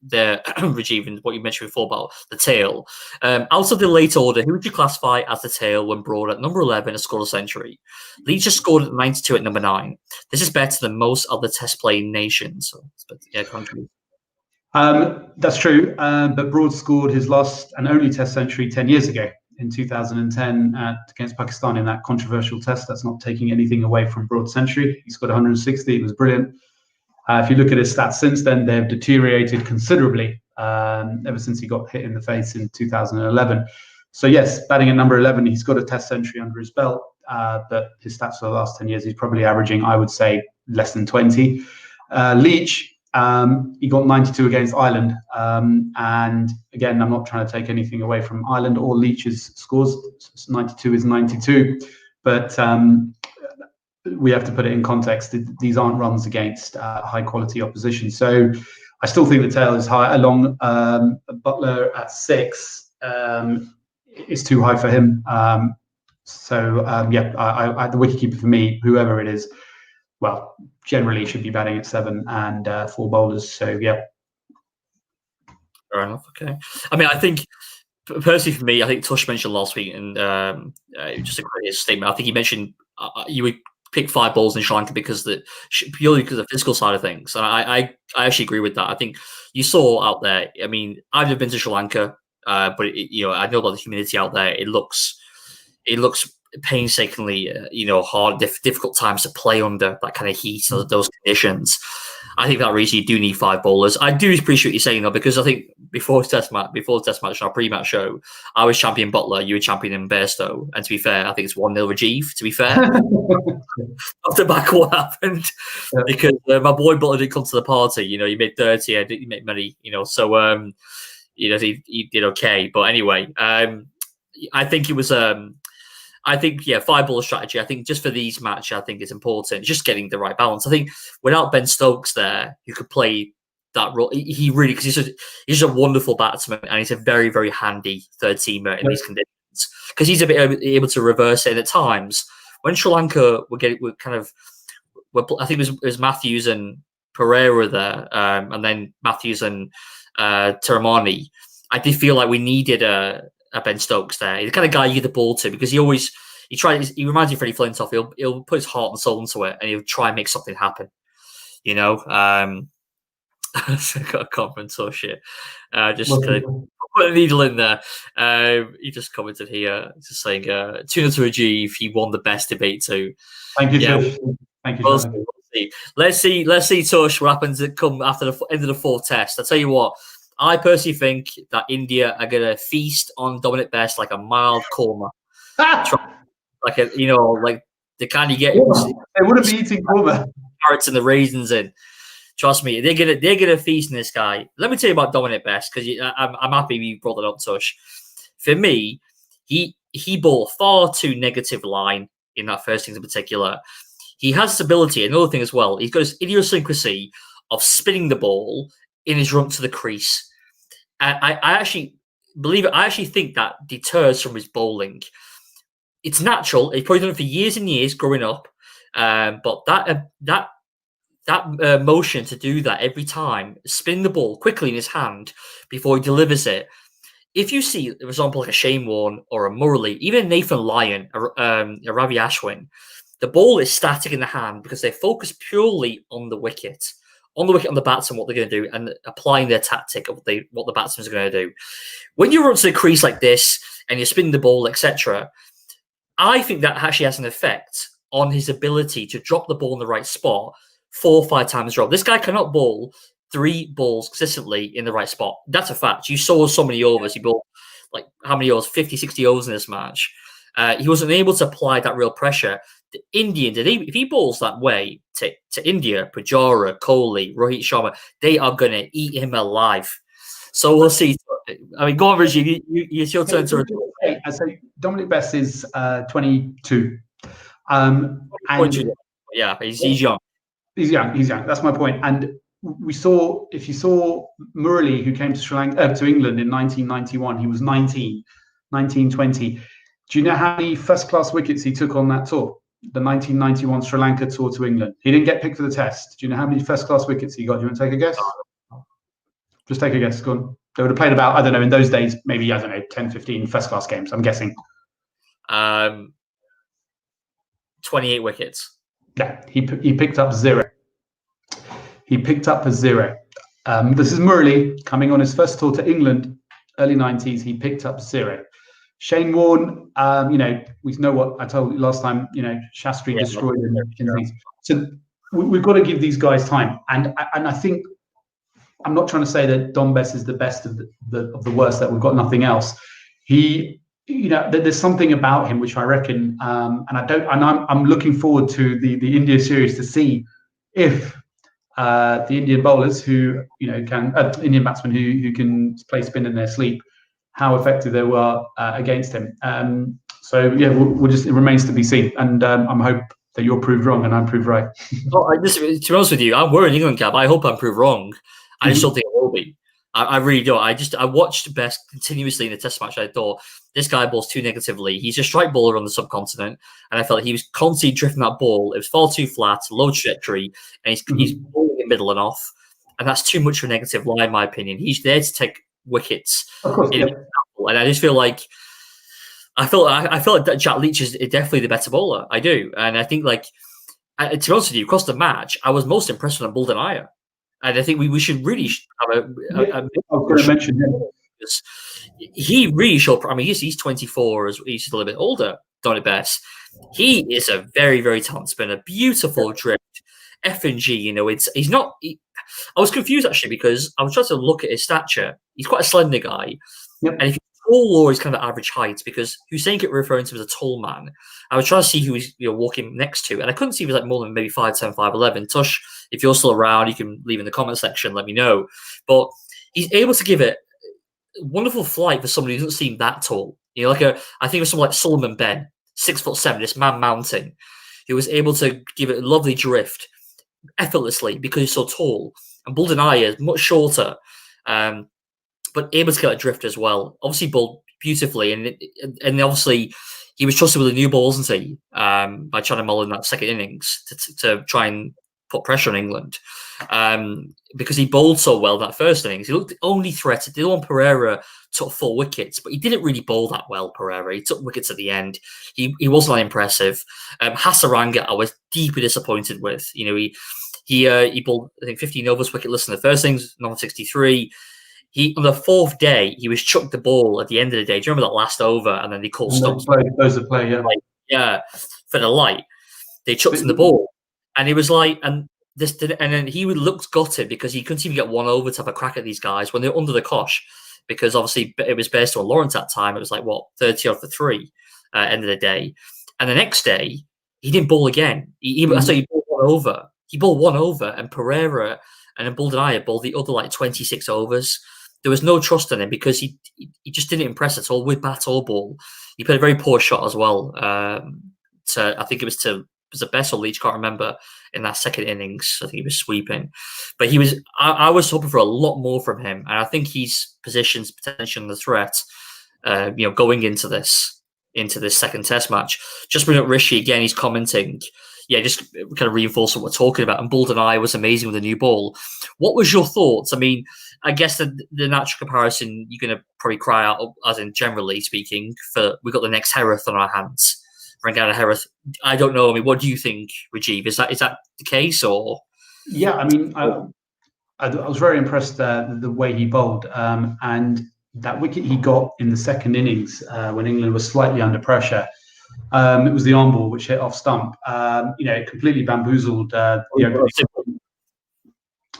there, Rajiv, and what you mentioned before about the tail. Out of the late order, who would you classify as the tail when Broad at number 11 has scored a century? Leach has scored at 92 at number 9. This is better than most other test playing nations. Countries. That's true, but Broad scored his last and only test century 10 years ago in 2010 against Pakistan in that controversial test. That's not taking anything away from Broad's century. He scored 160. It was brilliant. If you look at his stats since then, they've deteriorated considerably ever since he got hit in the face in 2011. So yes, batting at number 11, he's got a test century under his belt, but his stats for the last 10 years, he's probably averaging, I would say, less than 20. Leach, he got 92 against Ireland. And again, I'm not trying to take anything away from Ireland or Leach's scores. 92 is 92. But we have to put it in context. These aren't runs against high quality opposition. So I still think the tail is high. Along Butler at 6 is too high for him. The wicketkeeper for me, whoever it is, well, generally should be batting at 7 and 4 bowlers. So yeah. Fair enough. Okay. I mean, I think personally for me, I think Tush mentioned last week, and just to create his statement, I think he mentioned you would pick 5 balls in Sri Lanka purely because of the physical side of things. And I actually agree with that. I think you saw out there, I mean, I've never been to Sri Lanka, but I know about the humidity out there. It looks painstakingly, hard, difficult times to play under that kind of heat and those conditions. I think that reason you do need 5 bowlers. I do appreciate what you're saying though, because I think before the test match, in our pre-match show, I was champion Butler, you were champion Bairstow, and to be fair, I think it's 1-0 Rajiv. To be fair, off the back of what happened, because my boy Butler didn't come to the party. He made 30, I didn't make money. So he did okay. But anyway, I think it was. I think, 5-ball strategy, I think just for these matches, I think it's important. Just getting the right balance. I think without Ben Stokes there, who could play that role. He really, because he's a wonderful batsman, and he's a very, very handy third teamer in these conditions, because he's a bit able to reverse it. And at times, when Sri Lanka I think it was Matthews and Pereira there, and then Matthews and Taramani, I did feel like we needed a Ben Stokes there. He's the kind of guy you give the ball to, because he reminds me of Freddie Flintoff. He'll put his heart and soul into it, and he'll try and make something happen. I can't remember shit. Just kind of put a needle in there. He just commented here, just saying, tuna to Rajiv, he won the best debate too. Thank you, Tush. Thank you. We'll see. Let's see, Tush, what happens to come after the end of the fourth test. I'll tell you what, I personally think that India are going to feast on Dominic Best like a mild korma. Like the kind you get. They wouldn't be eating korma. Carrots and the raisins in. Trust me, they're gonna feast on this guy. Let me tell you about Dominic Best, because I'm happy you brought that up, Tush. For me, he bought far too negative line in that first innings in particular. He has this ability, another thing as well. He's got this idiosyncrasy of spinning the ball in his run to the crease. And I actually believe it. I actually think that deters from his bowling. It's natural. He's probably done it for years and years growing up, but that motion to do that every time, spin the ball quickly in his hand before he delivers it. If you see, for example, like a Shane Warne or a Murali, even Nathan Lyon, a Ravi Ashwin, the ball is static in the hand because they focus purely on the wicket, on the batsman, what they're going to do, and applying their tactic of what the batsmen are going to do. When you run to the crease like this and you spin the ball, etc., I think that actually has an effect on his ability to drop the ball in the right spot 4 or 5 times drop. This guy cannot bowl 3 balls consistently in the right spot. That's a fact. You saw so many overs. He bowled like how many overs? 50, 60 overs in this match. He wasn't able to apply that real pressure. The Indian, if he bowls that way to India, Pujara, Kohli, Rohit Sharma, they are going to eat him alive. So we'll see. I mean, go on, Rajiv. It's your turn to. I say Dominic Best is 22. Yeah, he's young. He's young. That's my point. And if you saw Murali, who came to to England in 1991, he was 19, 20. Do you know how many first-class wickets he took on that tour? The 1991 Sri Lanka tour to England. He didn't get picked for the test. Do you know how many first-class wickets he got? Do you want to take a guess? Just take a guess. Go on. They would have played about, I don't know, in those days, maybe, 10, 15 first-class games, I'm guessing. 28 wickets. Yeah, he picked up 0. He picked up a 0. This is Murali coming on his first tour to England, early 90s. He picked up 0. Shane Warne, we know what I told you last time. Shastri destroyed him. So we've got to give these guys time. And I think I'm not trying to say that Dom Bess is the best of the worst, that we've got nothing else. There's something about him which I reckon, I'm looking forward to the India series to see if the Indian bowlers who Indian batsmen who can play spin in their sleep, how effective they were against him. It remains to be seen, and I'm hope that you're proved wrong and I'm proved right. Well, to be honest with you, I'm wearing England cap. I hope I'm proved wrong. I just don't think I will be. I really don't. I watched Best continuously in the test match. I thought this guy bowls too negatively. He's a strike bowler on the subcontinent, and I felt he was constantly drifting that ball. It was far too flat, low trajectory, and he's bowling in middle and off, and that's too much for a negative line, in my opinion. He's there to take wickets. Of course, and I just feel like I feel like that Jack Leach is definitely the better bowler. I do, and I think to be honest with you, across the match, I was most impressed with Bulden Iyer. And I think we should really have I was going to mention him. He really showed. I mean, he's 24, he's a little bit older. Dominic Best. He is a very, very talented spinner. Beautiful drift, F&G. He's not. I was confused actually because I was trying to look at his stature. He's quite a slender guy, and if he's tall or he's kind of average height, because Hussein kept referring to him as a tall man. I was trying to see who he's walking next to, and I couldn't see if he was more than maybe 5'10", 5'11". Tush, if you're still around, you can leave in the comment section, let me know. But he's able to give it wonderful flight for somebody who doesn't seem that tall. I think of someone like Solomon Ben, 6'7", this man mountain, who was able to give it a lovely drift effortlessly because he's so tall. And Buldenaya is much shorter, but able to get a drift as well. Obviously, bowled beautifully, and obviously he was trusted with a new ball, wasn't he? By Chad Mull in that second innings to try and put pressure on England, because he bowled so well that first innings. He looked only threatened. The one Pereira took 4 wickets, but he didn't really bowl that well. Pereira, he took wickets at the end. He wasn't that impressive. Hasaranga, I was deeply disappointed with. He bowled, I think, 15 overs wicketless in the first innings, 63. On the 4th day, he was chucked the ball at the end of the day. Do you remember that last over? And then they called stumps. Those that play, yeah, for the light. They chucked him the ball, and it was like, and then he looked gutted because he couldn't even get one over to have a crack at these guys when they're under the cosh, because obviously it was Bairstow and Lawrence at that time. It was like 30 off the 3 end of the day, and the next day he didn't bowl again. He bowled one over. He bowled one over, and Pereira and then Buldenaya bowled the other 26 overs. There was no trust in him because he just didn't impress at all with bat or ball. He played a very poor shot as well. I think it was the best or Leach, can't remember, in that second innings. I think he was sweeping, but I was hoping for a lot more from him, and I think he's positions potentially on the threat. Going into this second Test match. Just bring up Rishi again. He's commenting. Yeah, just kind of reinforce what we're talking about. And Buldenaya was amazing with a new ball. What was your thoughts? I mean, I guess the natural comparison you're going to probably cry out, as in generally speaking, we've got the next Herath on our hands. Rangana Herath. I don't know. I mean, what do you think, Rajiv? Is that the case, or? Yeah, I mean, I was very impressed the way he bowled, and that wicket he got in the second innings when England was slightly under pressure. It was the arm ball which hit off stump. It completely bamboozled the opening.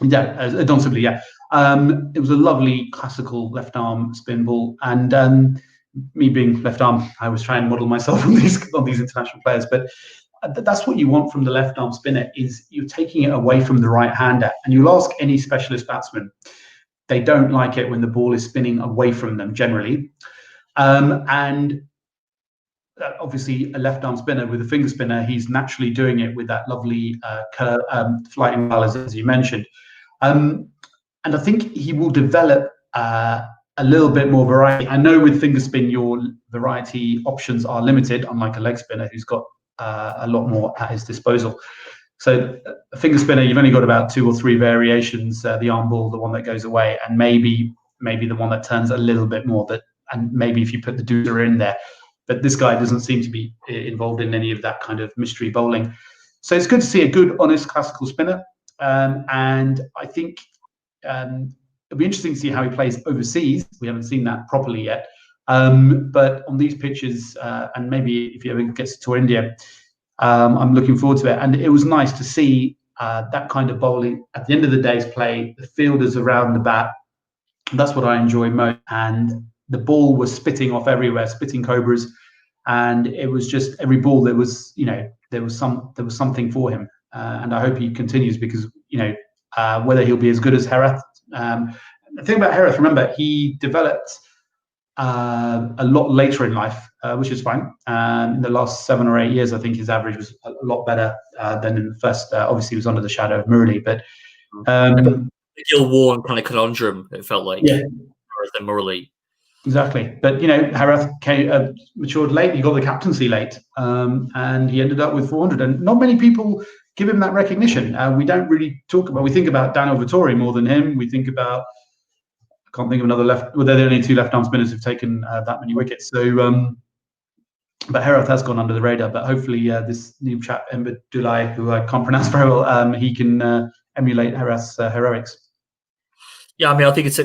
Yeah, Don Sibley. Yeah, it was a lovely classical left arm spin ball, and me being left arm, I was trying to model myself on these international players. But that's what you want from the left arm spinner, is you're taking it away from the right hander. And you'll ask any specialist batsman, they don't like it when the ball is spinning away from them generally, and obviously a left arm spinner with a finger spinner, he's naturally doing it with that lovely flighting ball, as you mentioned. And I think he will develop a little bit more variety. I know with finger spin, your variety options are limited, unlike a leg spinner who's got a lot more at his disposal. So a finger spinner, you've only got about 2 or 3 variations, the arm ball, the one that goes away, and maybe the one that turns a little bit more, and maybe if you put the doozer in there. But this guy doesn't seem to be involved in any of that kind of mystery bowling. So it's good to see a good, honest, classical spinner. And I think it'll be interesting to see how he plays overseas. We haven't seen that properly yet. But on these pitches, and maybe if he ever gets to tour India, I'm looking forward to it. And it was nice to see that kind of bowling at the end of the day's play, the fielders around the bat. That's what I enjoy most. And the ball was spitting off everywhere, spitting cobras, and it was just every ball there was something for him, and I hope he continues, because whether he'll be as good as Herath. The thing about Herath, remember, he developed a lot later in life, which is fine. In the last 7 or 8 years, I think his average was a lot better than in the first. Obviously, he was under the shadow of Murali, but the Gil Warren kind of conundrum, it felt like, yeah, than Murali. Exactly, but Herath matured late. He got the captaincy late, and he ended up with 400. And not many people give him that recognition. We don't really talk about. We think about Daniel Vettori more than him. We think about. I can't think of another left. Well, they're the only 2 left-arm spinners who've taken that many wickets. So, but Herath has gone under the radar. But hopefully, this new chap Ember Dulai, who I can't pronounce very well, he can emulate Herath's heroics. Yeah, I mean, I think it's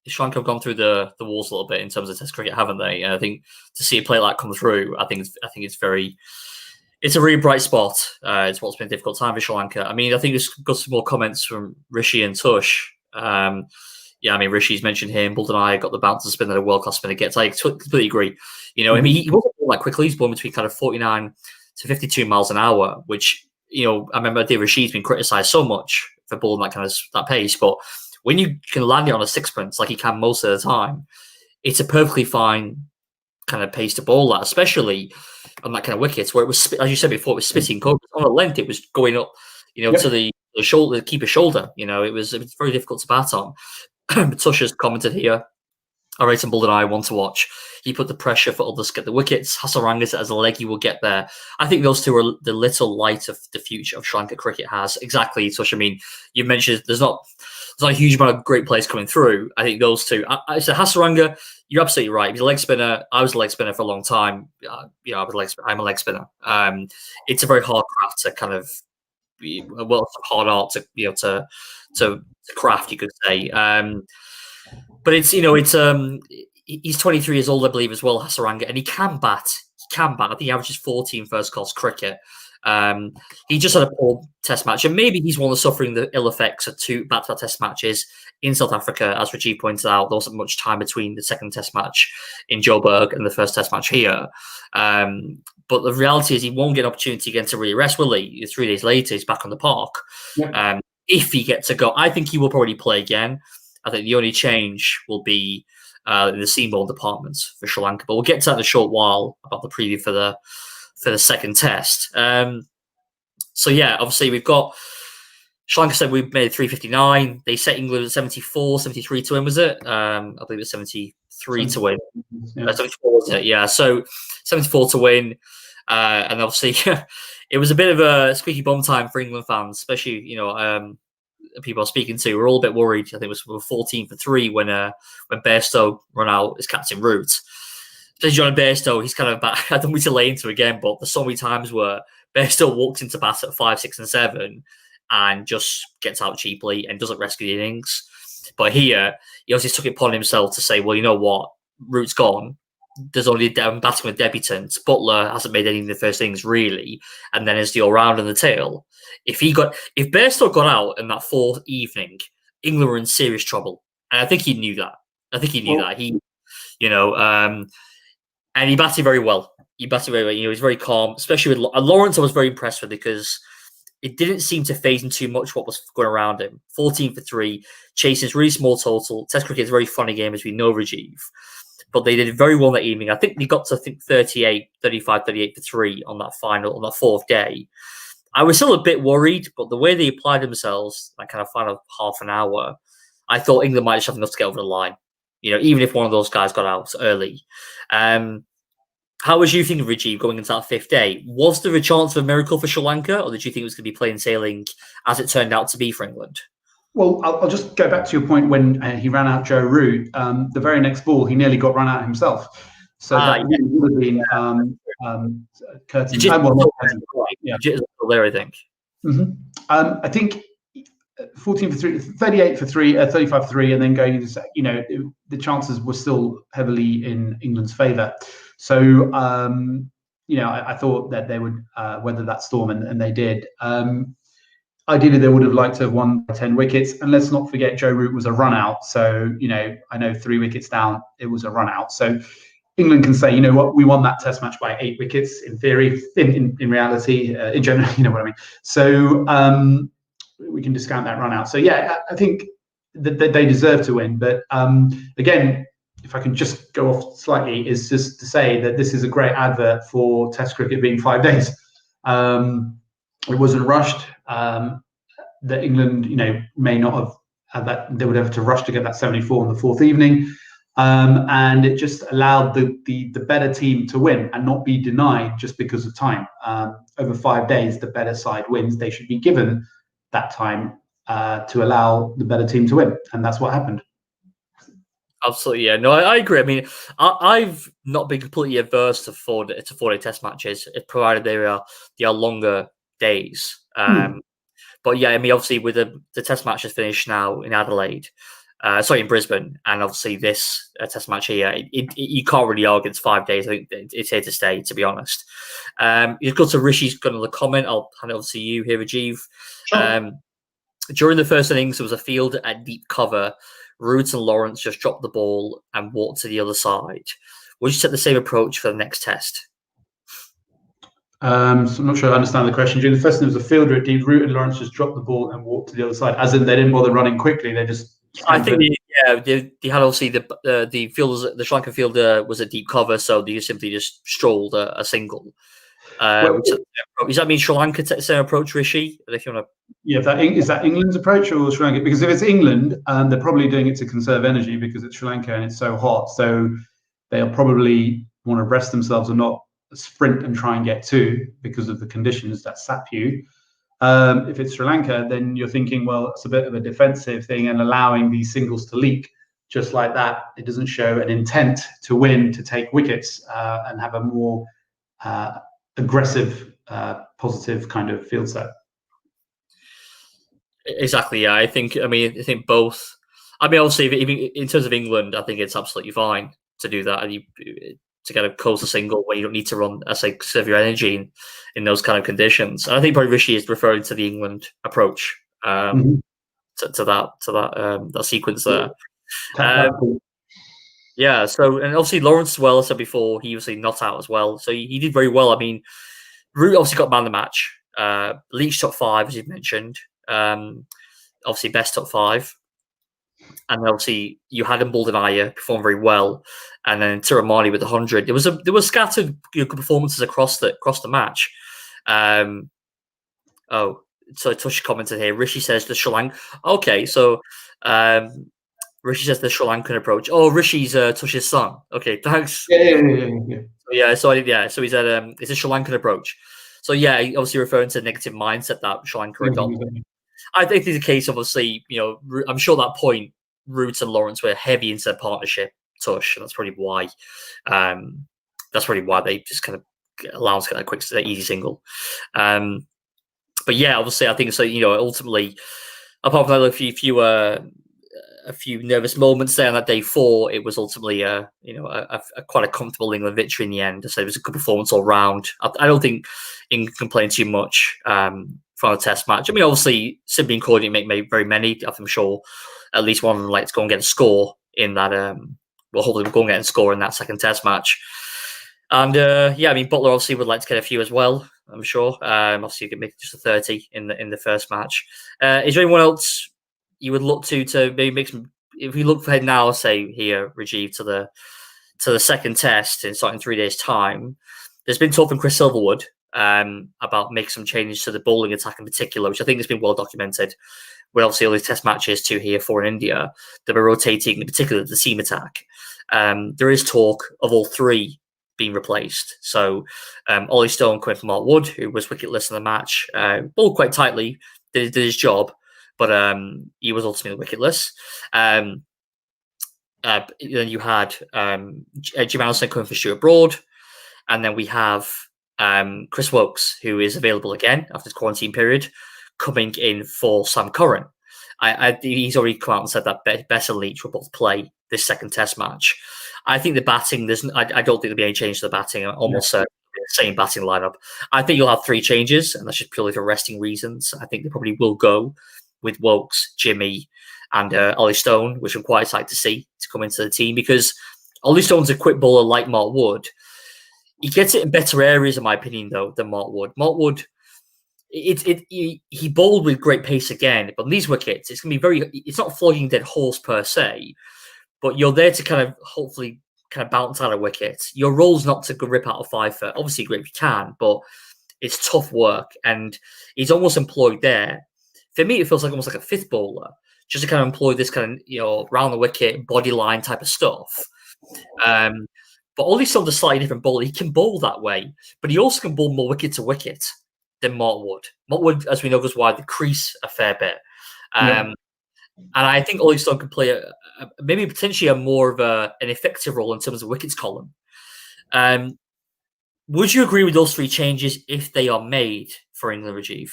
Sri Lanka have gone through the walls a little bit in terms of Test cricket, haven't they? And I think to see a play like come through, I think it's a really bright spot. It's what's been a difficult time for Sri Lanka. I mean, I think it's got some more comments from Rishi and Tush. Yeah, I mean, Rishi's mentioned him. Buldenaya got the bounce to spin that a world-class spinner gets. I completely agree. I mean, he wasn't born that quickly. He's born between kind of 49 to 52 miles an hour, which, I remember Dave Rashid's been criticised so much for bowling that pace, but when you can land it on a sixpence like he can most of the time, it's a perfectly fine kind of pace to bowl at, especially on that kind of wickets where it was, as you said before, it was spitting cobras. On the length, it was going up, to the the keeper's shoulder. It was very difficult to bat on. Tusher's commented here. All right, and Bold and I want to watch. He put the pressure for others to get the wickets. Hasaranga as a leggy will get there. I think those two are the little light of the future of Sri Lanka cricket has. Exactly, Tush. I mean, you mentioned there's not a huge amount of great players coming through. I think those two. So Hasaranga, you're absolutely right. He's a leg spinner. I was a leg spinner for a long time. I'm a leg spinner. It's a very hard craft to kind of, well, it's a hard art to craft, you could say. But it's he's 23 years old, I believe, as well, Hasaranga, and he can bat. I think he averages 14 first-class cricket. He just had a poor test match, and maybe he's one of suffering the ill effects of two back-to-back test matches in South Africa. As Rajiv pointed out, there wasn't much time between the second test match in Joburg and the first test match here. But the reality is he won't get an opportunity again to really rest, will he? 3 days later, he's back on the park. Yeah. If he gets to go, I think he will probably play again. I think the only change will be in the seam ball departments for Sri Lanka. But we'll get to that in a short while about the preview for the second test. So yeah, obviously we've got Sri Lanka said we made 359. They set England at 74, 73 to win, was it? I believe it was 73 to win. Yeah. 74 wasn't it? Yeah. So 74 to win. And obviously it was a bit of a squeaky bum time for England fans, especially, people I was speaking to were all a bit worried. I think it was 14 for 3 when Bairstow run out as captain route. Especially John Bairstow, he's kind of back. I don't need to lay into it again, but there's so many times where Bairstow walks into bat at 5, 6, and 7 and just gets out cheaply and doesn't rescue the innings. But here, he obviously took it upon himself to say, well, you know what? Route's gone. There's only batting with debutants. Butler hasn't made any of the first innings, really. And then as the all-round in the tail, if Bairstow got out in that fourth evening, England were in serious trouble. And I think he knew that. And he batted very well. He was very calm, especially with Lawrence. I was very impressed with because it didn't seem to phase him too much what was going around him. 14 for 3, chasing his really small total. Test cricket is a very funny game, as we know, Rajiv. But they did very well that evening. I think they got to 38 for 3 on that fourth day. I was still a bit worried, but the way they applied themselves, that kind of final half an hour, I thought England might just have enough to get over the line. Even if one of those guys got out early. How was you thinking, Rajiv, going into that fifth day? Was there a chance of a miracle for Sri Lanka, or did you think it was going to be plain sailing as it turned out to be for England? Well, I'll just go back to your point when he ran out Joe Root. The very next ball, he nearly got run out himself. So that would have been Curtin. There, I think. Mm-hmm. I think 14 for 3, 38 for 3, 35 for 3, and then going into, the chances were still heavily in England's favour. So, I thought that they would weather that storm, and they did. Ideally, they would have liked to have won by 10 wickets. And let's not forget, Joe Root was a run out. So, I know 3 wickets down, it was a run out. So England can say, you know what, we won that test match by 8 wickets in theory, in reality, in general, you know what I mean. So we can discount that run out. So, yeah, I think that they deserve to win. But again, if I can just go off slightly, is just to say that this is a great advert for Test cricket being 5 days. It wasn't rushed. That England, may not have had that. They would have to rush to get that 74 on the fourth evening, and it just allowed the better team to win and not be denied just because of time. Over 5 days, the better side wins. They should be given that time to allow the better team to win, and that's what happened. Absolutely, yeah. No, I agree. I mean, I've not been completely averse to 4-day test matches, provided they are longer days. But yeah, I mean, obviously with the test match is finished now in Adelaide, in Brisbane, and obviously this test match here, you can't really argue it's 5 days. I think it's here to stay, to be honest. You've got to Rishi's got another comment. I'll hand it over to you here, Rajiv. Sure. During the first innings, there was a field at deep cover. Root and Lawrence just dropped the ball and walked to the other side. Would you take the same approach for the next test? So I'm not sure I understand the question. During the first, there was a fielder at deep. Root and Lawrence just dropped the ball and walked to the other side. As in, they didn't bother running quickly. They just. I think they had obviously the fielders. The Sri Lankan fielder was a deep cover, so they simply just strolled a single. Does that mean Sri Lanka takes the same approach, Rishi? If you want to, yeah, is that England's approach or Sri Lanka? Because if it's England, they're probably doing it to conserve energy because it's Sri Lanka and it's so hot. So they'll probably want to rest themselves and not sprint and try and get two because of the conditions that sap you. If it's Sri Lanka, then you're thinking, well, it's a bit of a defensive thing and allowing these singles to leak just like that. It doesn't show an intent to win, to take wickets and have a more aggressive, positive kind of field set. Exactly. Yeah, I think both. I mean, obviously, even in terms of England, I think it's absolutely fine to do that, and to kind of close a single when you don't need to run, conserve your energy in those kind of conditions. And I think probably Rishi is referring to the England approach to that sequence there. Yeah. So, and obviously Lawrence as well, as I said before, he was not out as well, so he did very well. I mean, Root obviously got man of the match. Leach top 5, as you mentioned. Obviously best top 5. And obviously you had him Boldenaya perform very well, and then Tiramani with 100. There was scattered good performances across the match. So Tush commented here. Rishi says the Sri Lanka. Okay, so Rishi says the Sri Lankan approach. Oh, Rishi's Tush's son. Okay, thanks. Yeah. So he said it's a Sri Lankan approach. So yeah, obviously referring to the negative mindset that Sri Lanka adopted. I think it's a case, obviously, I'm sure at that point, Root and Lawrence were heavy into their partnership, Tush, and that's probably why. They just kind of allow us to get that quick, easy single. But yeah, obviously, I think so. Ultimately, apart from that, a few nervous moments there on that day 4, it was ultimately quite a comfortable England victory in the end. So it was a good performance all round. I don't think England complained too much from the Test match. I mean, obviously, Sydney and Cordy make very many. I'm sure at least one of them like to go and get a score in that. Hopefully we'll go and get a score in that second Test match. And I mean, Butler obviously would like to get a few as well, I'm sure. Obviously, you can make just a 30 in the first match. Is there anyone else you would look to maybe make some? If we look ahead now, say here, Rajiv, to the second Test in starting 3 days' time, there's been talk from Chris Silverwood about making some changes to the bowling attack in particular, which I think has been well documented. With obviously all these Test matches 2 here, 4 in India, that we're rotating, in particular the seam attack. There is talk of all 3 being replaced. So Ollie Stone coming from Mark Wood, who was wicketless in the match, bowled quite tightly, did his job, but he was ultimately wicketless. Then you had Jim Allison coming for Stuart Broad, and then we have Chris Wokes, who is available again after his quarantine period, coming in for Sam Curran. He's already come out and said that Bess and Leach will both play this second Test match. I think the batting, I don't think there'll be any change to the batting. I'm almost certain the same batting lineup. I think you'll have 3 changes, and that's just purely for resting reasons. I think they probably will go with Wokes, Jimmy, and Ollie Stone, which I'm quite excited to see to come into the team, because Ollie Stone's a quick bowler like Mark Wood. He gets it in better areas, in my opinion, though, than Mark Wood. Mark Wood, he bowled with great pace again, but on these wickets, it's going to be it's not flogging dead horse per se, but you're there to kind of hopefully kind of bounce out of wickets. Your role's not to rip out a 5-foot. Obviously, great if you can, but it's tough work, and he's almost employed there. For me, it feels like almost like a 5th bowler, just to kind of employ this kind of round the wicket, body line type of stuff. But Ollie Stone's a slightly different bowler. He can bowl that way, but he also can bowl more wicket to wicket than Mark Wood. Mark Wood, as we know, goes wide the crease a fair bit. And I think Ollie Stone can play maybe potentially a more of an effective role in terms of wickets column. Would you agree with those 3 changes if they are made for England, Rajiv?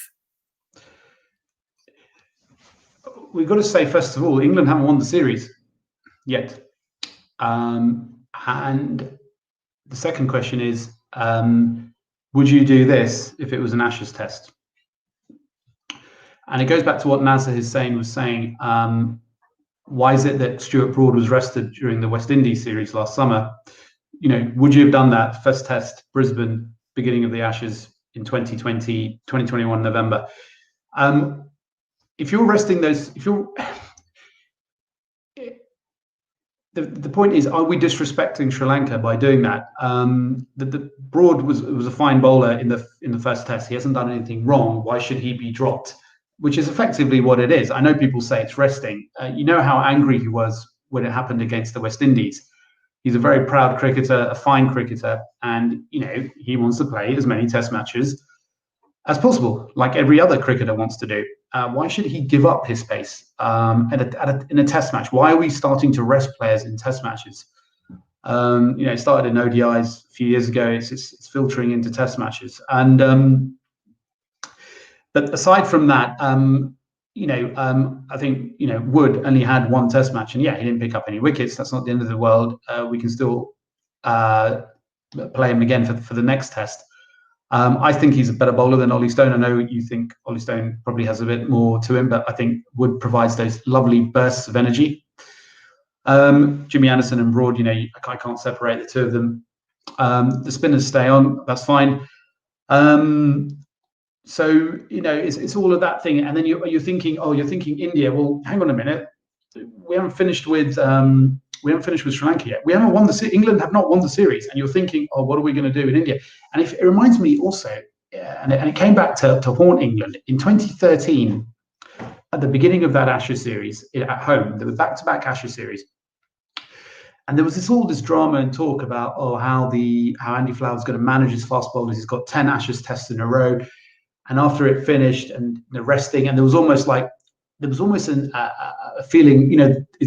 We've got to say, first of all, England haven't won the series yet. And the second question is, would you do this if it was an Ashes Test? And it goes back to what Nazar Hussain was saying. Why is it that Stuart Broad was rested during the West Indies series last summer? Would you have done that first Test, Brisbane, beginning of the Ashes in 2021 November? If you're resting those, there's the point is, are we disrespecting Sri Lanka by doing that? The Broad was a fine bowler in the first test. He hasn't done anything wrong. Why should he be dropped? Which is effectively what it is. I know people say it's resting. You know how angry he was when it happened against the West Indies. He's a very proud cricketer, a fine cricketer, and he wants to play as many test matches as possible, like every other cricketer wants to do. Why should he give up his space in a test match? Why are we starting to rest players in test matches? It started in ODIs a few years ago. It's filtering into test matches. And but aside from that, I think Wood only had one test match, and he didn't pick up any wickets. That's not the end of the world. We can still play him again for the next test. I think he's a better bowler than Ollie Stone. I know you think Ollie Stone probably has a bit more to him, but I think Wood provides those lovely bursts of energy. Jimmy Anderson and Broad, I can't separate the two of them. The spinners stay on, that's fine. So it's all of that thing, and then you're thinking India. Well, hang on a minute, we haven't finished with Sri Lanka yet. We haven't won England have not won the series, and you're thinking, oh, what are we going to do in India? And it reminds me also, and it came back to haunt England in 2013, at the beginning of that Ashes series at home. There were back-to-back Ashes series, and there was all this drama and talk about how Andy Flower's going to manage his fast bowlers. He's got 10 Ashes tests in a row. And after it finished and the resting, and there was almost a feeling,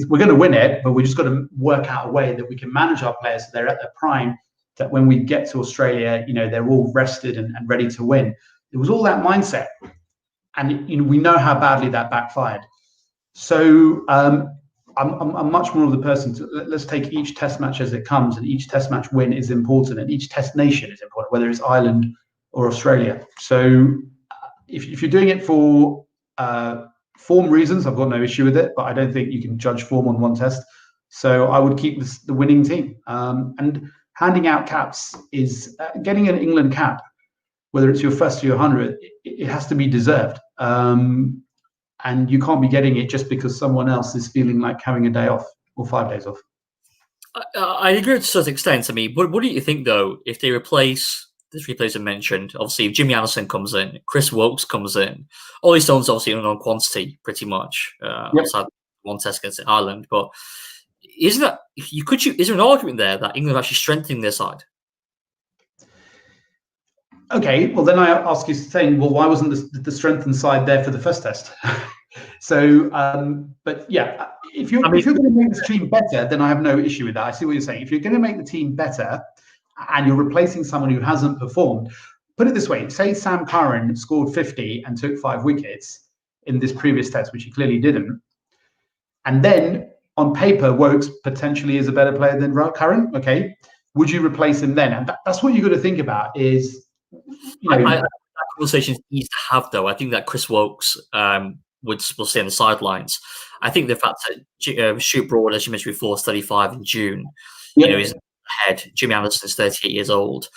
we're going to win it, but we just got to work out a way that we can manage our players so they're at their prime, that when we get to Australia, they're all rested and ready to win. It was all that mindset. And we know how badly that backfired. So I'm much more of the person to let's take each test match as it comes, and each test match win is important, and each test nation is important, whether it's Ireland or Australia. So if you're doing it for form reasons, I've got no issue with it, but I don't think you can judge form on one test. So I would keep the winning team. And handing out caps is getting an England cap, whether it's your first or your 100th, it has to be deserved. And you can't be getting it just because someone else is feeling like having a day off or 5 days off. I agree to a certain extent. I mean, what do you think, though, if they replace the three players I mentioned? Obviously, if Jimmy Anderson comes in, Chris Woakes comes in, Ollie Stone's obviously unknown quantity, pretty much, outside one test against Ireland. But is there an argument there that England are actually strengthening their side? Okay, well, then I ask you saying, well, why wasn't the strengthened side there for the first test? So, but yeah, if you're going to make the team better, then I have no issue with that. I see what you're saying. If you're going to make the team better, and you're replacing someone who hasn't performed, put it this way, say Sam Curran scored 50 and took 5 wickets in this previous test, which he clearly didn't. And then on paper, Woakes potentially is a better player than Curran. Okay. Would you replace him then? And that's what you've got to think about is, that conversation needs to have, though. I think that Chris Woakes will stay on the sidelines. I think the fact that Shoot Broad, as you mentioned before, is 35 in June, is ahead. Jimmy Anderson is 38 years old.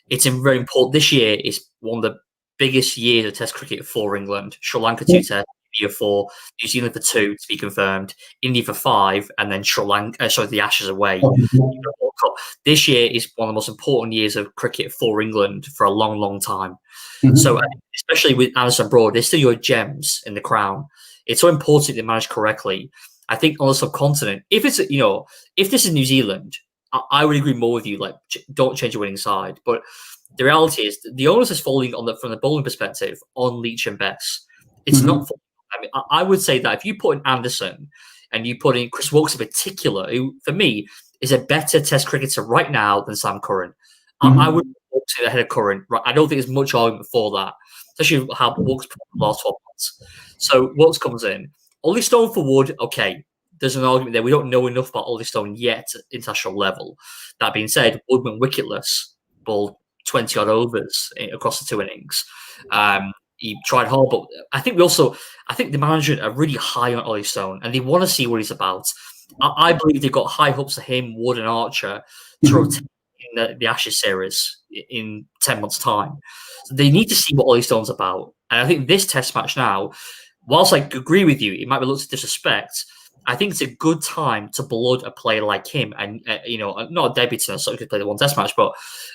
It's very important. This year is one of the biggest years of Test cricket for England. Sri Lanka 2 tests, India 4, New Zealand for 2 to be confirmed, India for 5, and then the Ashes away. This year is one of the most important years of cricket for England for a long, long time. Mm-hmm. So, especially with Anderson Broad, they're still your gems in the crown. It's so important to manage correctly. I think on the subcontinent, if this is New Zealand, I would agree more with you. Like, don't change your winning side. But the reality is, the onus is falling from the bowling perspective on Leach and Bess. It's not. I mean, I would say that if you put in Anderson and you put in Chris Woakes in particular, who for me is a better Test cricketer right now than Sam Curran, I would put Woakes ahead of Curran. Right? I don't think there's much argument for that, especially how Woakes put in the last 12 months. So Woakes comes in. Ollie Stone for Wood. Okay. There's an argument there. We don't know enough about Ollie Stone yet at international level. That being said, Wood went wicketless, bowled 20-odd overs across the 2 innings. He tried hard, but I think the management are really high on Ollie Stone, and they want to see what he's about. I believe they've got high hopes of him, Wood and Archer to rotate in the Ashes series in 10 months' time. So they need to see what Ollie Stone's about. And I think this test match now, whilst I agree with you, it might be looked at disrespect, I think it's a good time to blood a player like him, and not a debutant, so he could play the one test match, but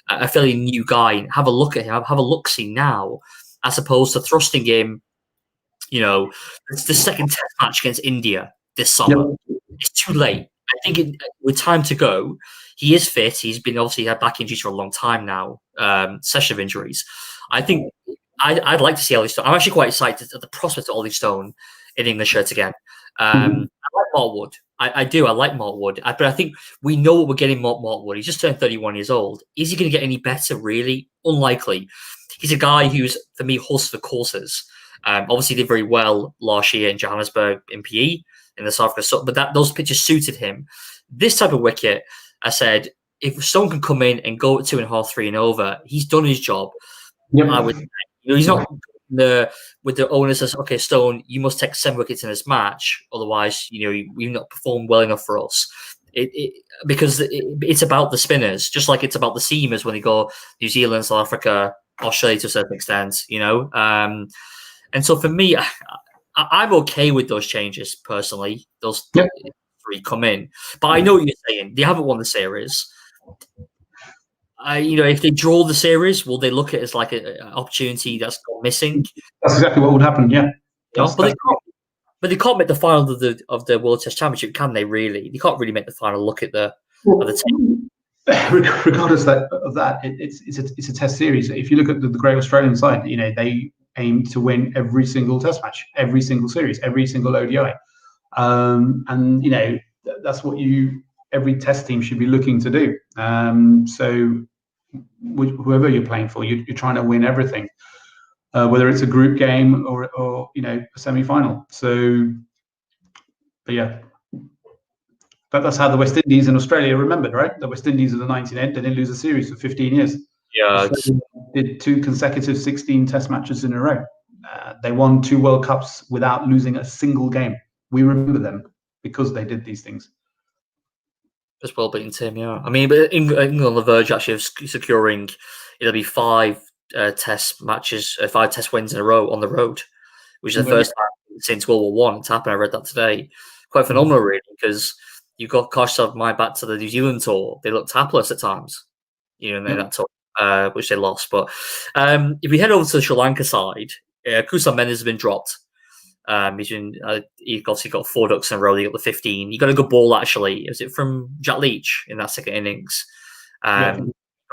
a fairly new guy. Have a look at him, have a look see now, as opposed to thrusting him. It's the second test match against India this summer. Yep. It's too late. I think with time to go, he is fit. He's been obviously had back injuries for a long time now, session of injuries. I think I'd like to see Ollie Stone. I'm actually quite excited at the prospect of Ollie Stone in English shirts again. I like Mark Wood. I do. I like Mark Wood. But I think we know what we're getting Mark Wood. He's just turned 31 years old. Is he going to get any better, really? Unlikely. He's a guy who's, for me, horse for courses. Obviously did very well last year in Johannesburg in PE in the South Africa, but those pitches suited him. This type of wicket, I said, if Stone can come in and go at 2.5, 3 and over, he's done his job. Yep. I would, he's not with the onus as, okay, Stone, you must take 7 wickets in this match, otherwise, you've not performed well enough for us. Because it's about the spinners, just like it's about the seamers when they go New Zealand, South Africa, Australia to a certain extent, And so for me, I'm okay with those changes personally. Those 3 come in, but I know what you're saying. They haven't won the series. If they draw the series, will they look at it as like an opportunity that's gone missing? That's exactly what would happen. Yeah, but they can't make the final of the World Test Championship, can they? Really, they can't really make the final look at the team. Regardless of that, it's a Test series. If you look at the Great Australian side, they aim to win every single Test match, every single series, every single ODI, and that's what every Test team should be looking to do. So whoever you're playing for, you're trying to win everything, whether it's a group game or a semi-final. So, but yeah. But that's how the West Indies and Australia remembered, right? The West Indies of the 1980s, they didn't lose a series for 15 years. Yeah, did 2 consecutive 16 Test matches in a row. They won 2 World Cups without losing a single game. We remember them because they did these things. Just well beaten team, yeah. I mean, but England on the verge actually of securing, it'll be 5 Test matches, 5 Test wins in a row on the road, which is the first time since World War One. It's happened. I read that today. Quite phenomenal, really, because you've got Kosh my back to the New Zealand tour. They looked hapless at times, in that tour. Which they lost. But if we head over to the Sri Lanka side, Kusal Mendes has been dropped. He obviously got 4 ducks in a row. He got the 15. He got a good ball, actually. Is it from Jack Leach in that second innings? I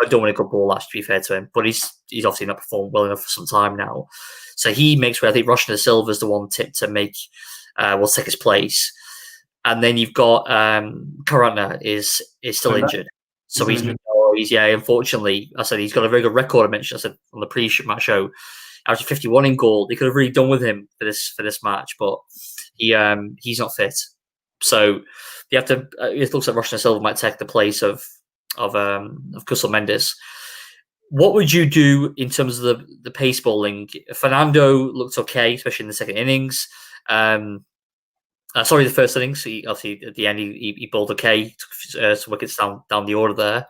don't want a good ball, actually, to be fair to him. But he's obviously not performed well enough for some time now. So he makes where I think Roshan Silva is the one tip to make take his place. And then you've got Karatna is still injured. So he's unfortunately, I said he's got a very good record. I mentioned, I said on the pre-match show, averaging 51 in goal. They could have really done with him for this match, but he's not fit. So you have to. It looks like Roshan Silva might take the place of Kusal Mendes. What would you do in terms of the pace bowling? Fernando looked okay, especially in the second innings. The first innings. Obviously, at the end, he bowled okay. Took some wickets down the order there.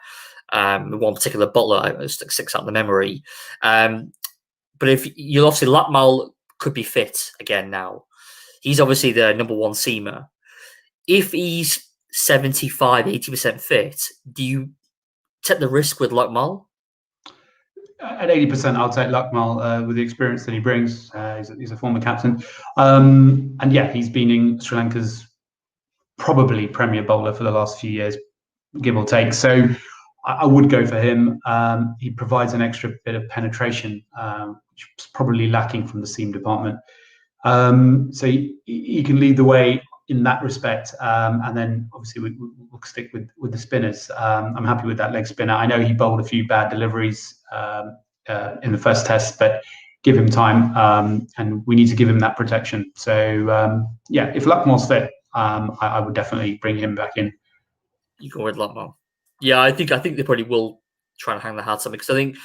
One particular bowler sticks out in the memory. But if you'll obviously Lakmal could be fit again now. He's obviously the number 1 seamer. If he's 75, 80% fit, do you take the risk with Lakmal? At 80%, I'll take Lakmal with the experience that he brings. He's a former captain. And yeah, he's been in Sri Lanka's probably premier bowler for the last few years, give or take. So I would go for him. He provides an extra bit of penetration, which is probably lacking from the seam department. So he can lead the way in that respect. And then obviously we'll stick with the spinners. I'm happy with that leg spinner. I know he bowled a few bad deliveries in the first test, but give him time, and we need to give him that protection. So yeah, if Lakmal's fit, I would definitely bring him back in. You go with Lakmal. Yeah, I think they probably will try and hang their hats on, because I think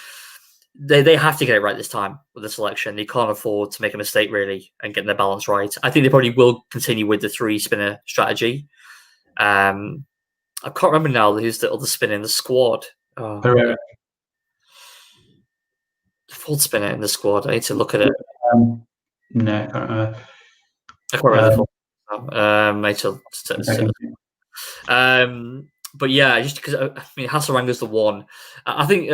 they have to get it right this time with the selection. They can't afford to make a mistake, really, and get their balance right. I think they probably will continue with the 3 spinner strategy. I can't remember now who's the other spinner in the squad. The 4th spinner in the squad. I need to look at it. No, I can't remember. I can't remember. But yeah, just because I mean Hasaranga's the one. I think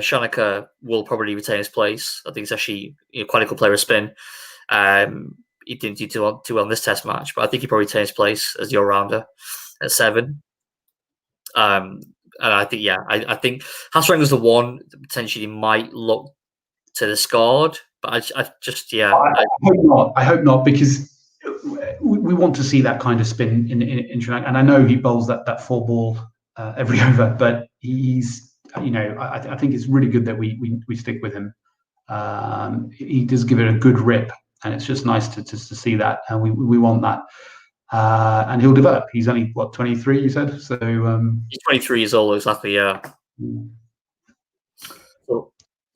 Sri Lanka will probably retain his place. I think he's actually quite a good player of spin. He didn't do too well in this Test match, but I think he probably retains his place as the all-rounder at 7. And I think I think Hasaranga's the one that potentially might look to discard, but I hope not because we want to see that kind of spin in Sri Lanka. And I know he bowls that 4 ball every over, but he's I think it's really good that we stick with him. He does give it a good rip, and it's just nice to see that, and we want that. And he'll develop. He's only 23, you said. So he's 23 years old, exactly. Yeah.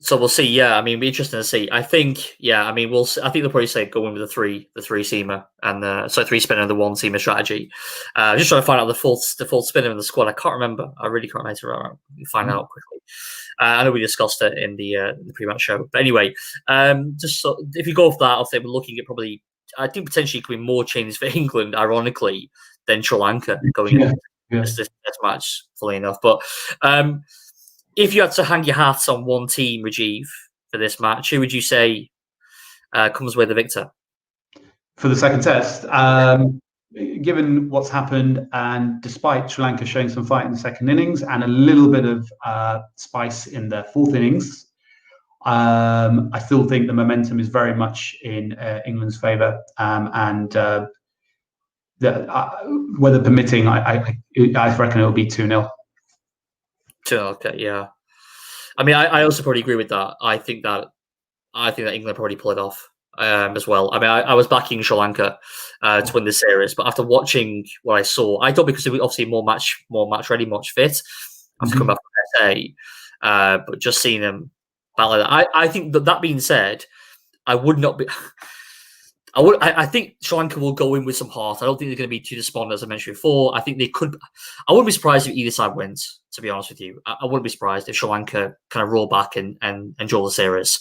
So we'll see. Yeah, I mean, it'll be interesting to see. I think. Yeah, I mean, we'll. I think they'll probably say go in with the three seamer and 3 spinner and the 1 seamer strategy. Just trying to find out the full spinner in the squad. I can't remember. I really can't remember. Find out quickly. I know we discussed it in the pre-match show, but anyway, if you go off that, I'll say we're looking at probably. I think potentially could be more changes for England, ironically, than Sri Lanka going into this match, fully enough. But if you had to hang your hat on one team, Rajiv, for this match, who would you say comes with the victor? For the second test, given what's happened, and despite Sri Lanka showing some fight in the second innings and a little bit of spice in the 4th innings, I still think the momentum is very much in England's favour, and weather permitting, I reckon it'll be 2-0. Okay, yeah. I mean, I also probably agree with that. I think that England probably pull it off as well. I mean, I was backing Sri Lanka to win the series, but after watching what I saw, I thought because it was obviously more match ready, match fit after coming back from SA, but just seeing them. I think that being said, I would not be. I think Sri Lanka will go in with some heart. I don't think they're going to be too despondent, as I mentioned before. I think they could. I wouldn't be surprised if either side wins. To be honest with you, I wouldn't be surprised if Sri Lanka kind of roll back and draw the series.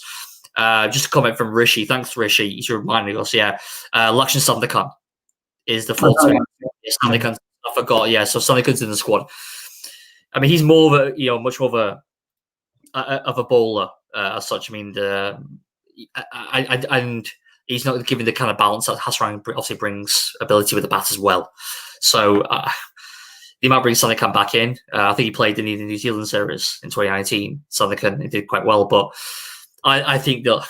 Just a comment from Rishi. Thanks, Rishi. He's reminding us. Yeah, Lakshan Sandakhan is the fourth. Sandakhan. I forgot. Yeah, so Sandakhan's in the squad. I mean, he's more of a much more of a bowler as such. I mean, and he's not given the kind of balance that Hasran obviously brings ability with the bat as well. So they might bring Sandakhan back in. I think he played in the New Zealand series in 2019. Sandakhan, he did quite well, but I think as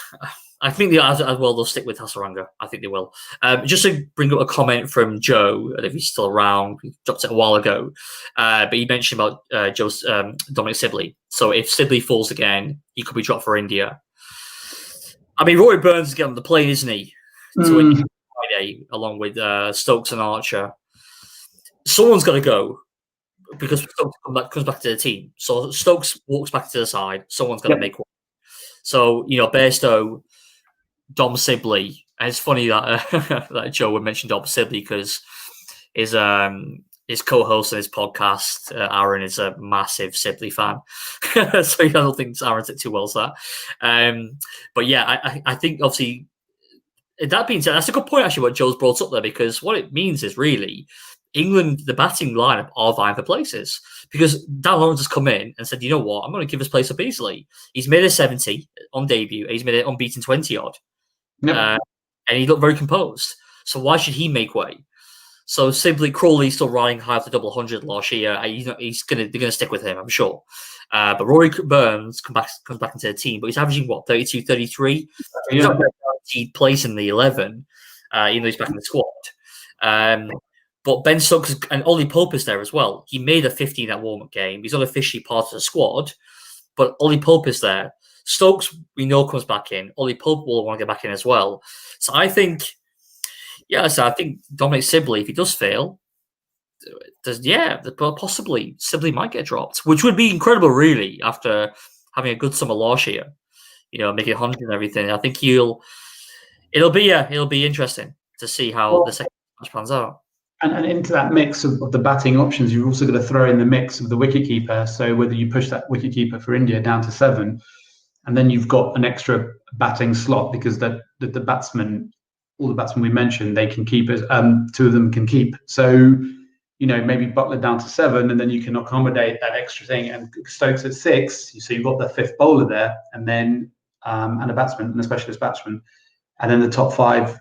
well they'll stick with Hasaranga. I think they will. Just to bring up a comment from Joe, if he's still around, he dropped it a while ago, but he mentioned about Dominic Sibley. So if Sibley falls again, he could be dropped for India. I mean, Rory Burns is getting on the plane, isn't he? To India Friday, along with Stokes and Archer. Someone's got to go because Stokes comes back to the team. So Stokes walks back to the side. Someone's got to make one. So Bairstow, Dom Sibley, and it's funny that that Joe would mention Dom Sibley because his co-host on his podcast, Aaron, is a massive Sibley fan. So I don't think Aaron took too well to that. But yeah, I think obviously that being said, that's a good point actually what Joe's brought up there, because what it means is really England, the batting lineup are vying for places, because Dan Lawrence has come in and said, you know what, I'm going to give this place up easily. He's made a 70 on debut. He's made an unbeaten 20 odd. Yep. And he looked very composed. So why should he make way? So simply Crawley still riding high up to double 100 last year. They're going to stick with him, I'm sure. But Rory Burns comes back into the team, but he's averaging 32, 33. He's not guaranteed place in the 11, even though he's back in the squad. But Ben Stokes and Ollie Pope is there as well. He made a 15 at warm-up game. He's not officially part of the squad, but Ollie Pope is there. Stokes, we know, comes back in. Ollie Pope will want to get back in as well. So I think, I think Dominic Sibley, if he does fail, possibly Sibley might get dropped, which would be incredible, really, after having a good summer last year, making 100 and everything. I think it'll be interesting to see how the second match pans out. And into that mix of the batting options, you've also got to throw in the mix of the wicketkeeper. So whether you push that wicketkeeper for India down to 7, and then you've got an extra batting slot because the batsman all the batsmen we mentioned, they can keep it. 2 of them can keep. So, maybe Buttler down to 7, and then you can accommodate that extra thing. And Stokes at 6, so you've got the 5th bowler there, and then and a batsman, and a specialist batsman, and then the top 5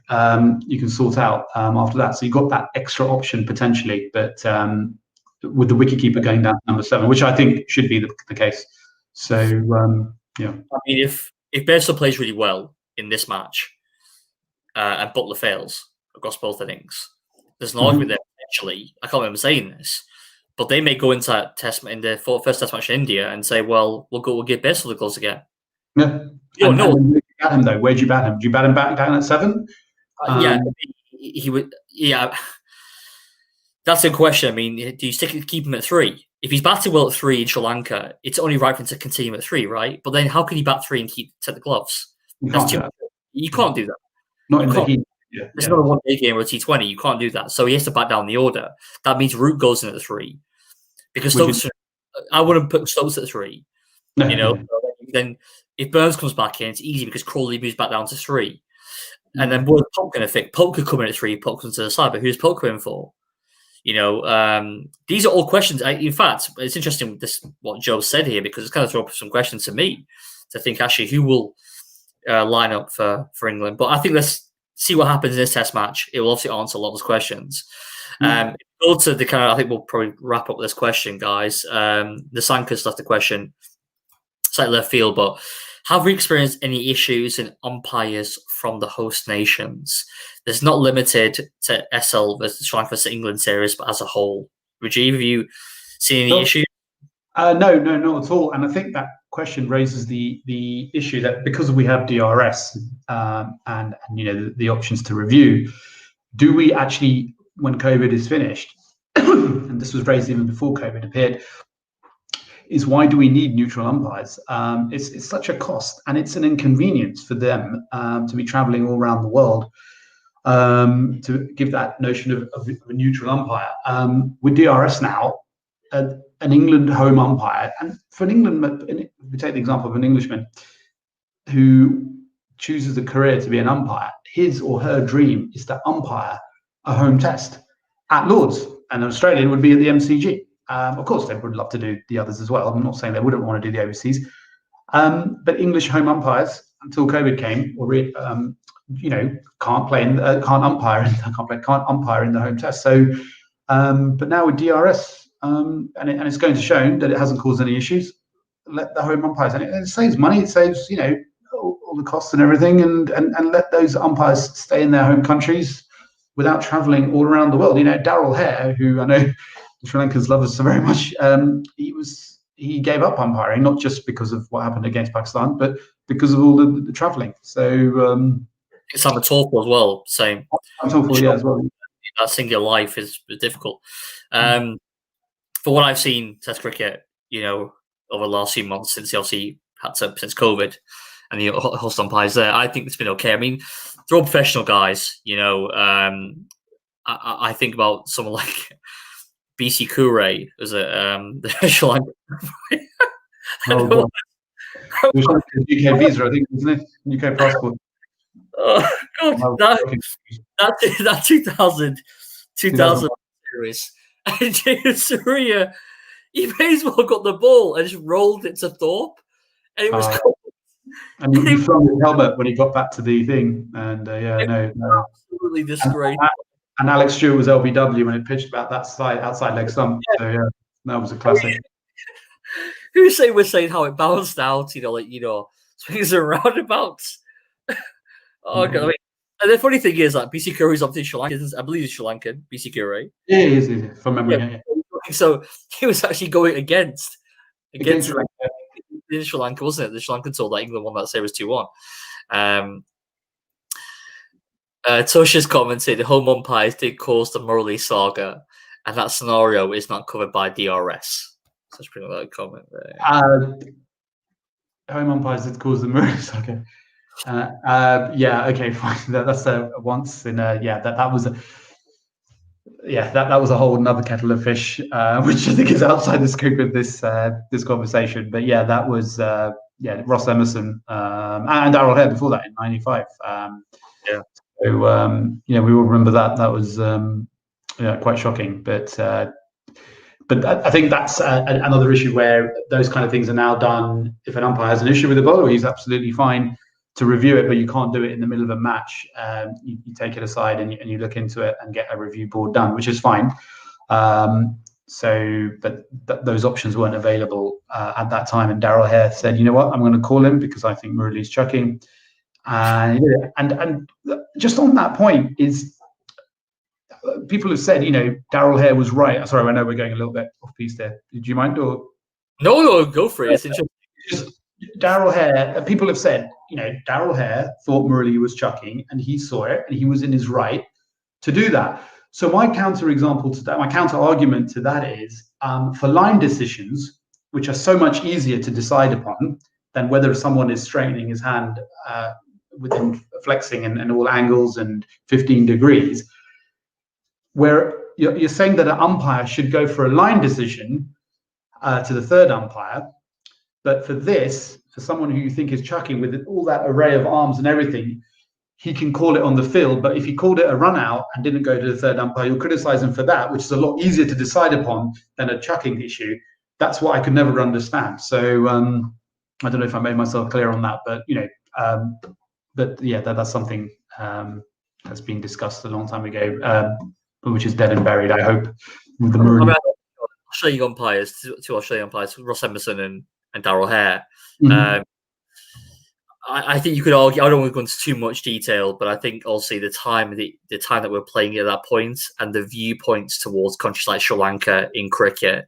you can sort out after that. So you've got that extra option potentially, but with the wicketkeeper going down to number 7, which I think should be the case. So yeah, I mean, if Bairstow plays really well in this match and Buttler fails across both innings, there's an argument there. Actually, I can't remember saying this, but they may go into that test in the first test match in India and say, "Well, we'll give Bairstow the gloves again." Yeah. And where do you bat him though? Where'd you bat him? Do you bat him back down at 7? Yeah, he would. Yeah, that's a question. I mean, do you keep him at 3? If he's batting well at 3 in Sri Lanka, it's only right for him to continue at 3, right? But then, how can you bat 3 and take the gloves? You can't do that. Not in the heat. Yeah, it's not a one-day game or a T20. You can't do that. So he has to back down the order. That means Root goes in at 3 because Stokes. I wouldn't put Stokes at 3. No. Then if Burns comes back in, it's easy because Crawley moves back down to 3, and then what's Pope going to think? Pope could come in at 3. Pope comes to the side, but who's Pope coming for? These are all questions. In fact, it's interesting what Joe said here because it's kind of thrown up some questions to me to think actually who will line up for England. But I think let's see what happens in this test match. It will obviously answer a lot of those questions. Go to the I think we'll probably wrap up this question, guys. The Sankas left the question, slightly left field, but have we experienced any issues in umpires from the host nations? There's not limited to SL versus Sri Lanka versus England series, but as a whole. Rajiv, have you seen any issues? No, not at all. And I think that question raises the issue that because we have DRS and the options to review, do we actually, when COVID is finished, and this was raised even before COVID appeared, is why do we need neutral umpires? It's such a cost and it's an inconvenience for them to be traveling all around the world to give that notion of a neutral umpire. With DRS now, an England home umpire, and for an England, we take the example of an Englishman who chooses a career to be an umpire, his or her dream is to umpire a home test at Lord's, and an Australian would be at the MCG. Of course, they would love to do the others as well. I'm not saying they wouldn't want to do the overseas, but English home umpires until COVID came, can't umpire in the home test. So, but now with DRS, and it's going to show that it hasn't caused any issues. Let the home umpires, and it saves money. It saves all the costs and everything, and let those umpires stay in their home countries without travelling all around the world. Daryl Hare, who I know Sri Lankans love us so very much, he gave up umpiring not just because of what happened against Pakistan, but because of all the travelling. So it's on the Torpor as well. Same. As well. That singular life is difficult. For what I've seen Test cricket, over the last few months since since COVID and the host umpires there, I think it's been okay. I mean, they're all professional guys. I think about someone like BC Kure as the Sri Lanka. UK visa, I think, isn't it? UK passport. Oh God, that 2000 series. And James Surya, he may as well got the ball and just rolled it to Thorpe, and it was cool. And he flung his helmet when he got back to the thing, and absolutely disgraced. And Alex Stewart was LBW when it pitched about that outside leg stump. Yeah. So yeah, that was a classic. Who was saying how it bounced out? Swings and roundabouts. Oh God! I mean, and the funny thing is that BC Curry is obviously Sri Lankan. I believe he's Sri Lankan. BC Curry. Yeah, he is from memory. Yeah. So he was actually going against Sri Lanka, wasn't it? The Sri Lankan told that England won that series 2-1. Tosha's commented the home umpires did cause the Murali saga, and that scenario is not covered by DRS. So that's pretty much that comment there. Home umpires did cause the Murali saga. Yeah, okay, fine. That's once in that was a whole another kettle of fish, which I think is outside the scope of this conversation. But yeah, that was Ross Emerson and Darryl Hare before that in '95. So we all remember that. That was quite shocking. But I think that's another issue where those kind of things are now done. If an umpire has an issue with the bowler, he's absolutely fine to review it, but you can't do it in the middle of a match. You take it aside and you look into it and get a review board done, which is fine. But those options weren't available at that time. And Daryl Hare said, you know what, I'm going to call him because I think Murali's chucking. And just on that point is, people have said, Daryl Hare was right. Sorry, I know we're going a little bit off piece there. Do you mind? Or no, go for it. It's interesting. Daryl Hare, people have said, Daryl Hare thought Murali was chucking and he saw it and he was in his right to do that. So my counter argument to that is, for line decisions, which are so much easier to decide upon than whether someone is straightening his hand within flexing and all angles and 15 degrees, where you're saying that an umpire should go for a line decision to the third umpire, but for someone who you think is chucking with all that array of arms and everything, he can call it on the field. But if he called it a run out and didn't go to the third umpire, you'll criticize him for that, which is a lot easier to decide upon than a chucking issue. That's what I could never understand. So I don't know if I made myself clear on that, but that's something that's been discussed a long time ago, which is dead and buried, I hope. With the Australian umpires, two Australian umpires, Ross Emerson and Daryl Hare. Mm-hmm. I think you could argue. I don't want to go into too much detail, but I think also the time that we're playing at that point and the viewpoints towards countries like Sri Lanka in cricket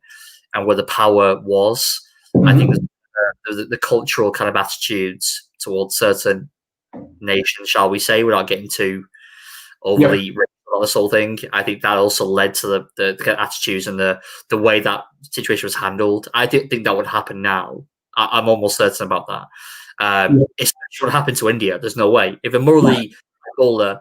and where the power was. Mm-hmm. I think the cultural kind of attitudes towards certain nations, shall we say, without getting too overly about this whole thing. I think that also led to the kind of attitudes and the way that situation was handled. I didn't think that would happen now. I'm almost certain about that. It's what happened to India. There's no way. If a Murali bowler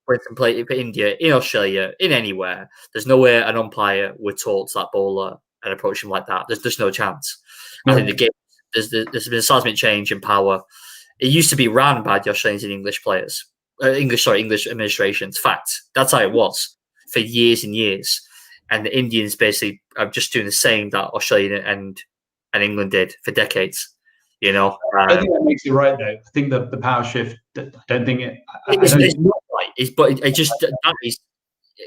went and played for India, in Australia, in anywhere, there's nowhere an umpire would talk to that bowler and approach him like that. There's no chance. I think the game, there's been a seismic change in power. It used to be ran by the Australians and English players. English administrations. Fact. That's how it was for years and years. And the Indians basically are just doing the same that Australia and England did for decades. I don't think that makes it right, though. I think the power shift. I don't think it. It's not right. But it just that is.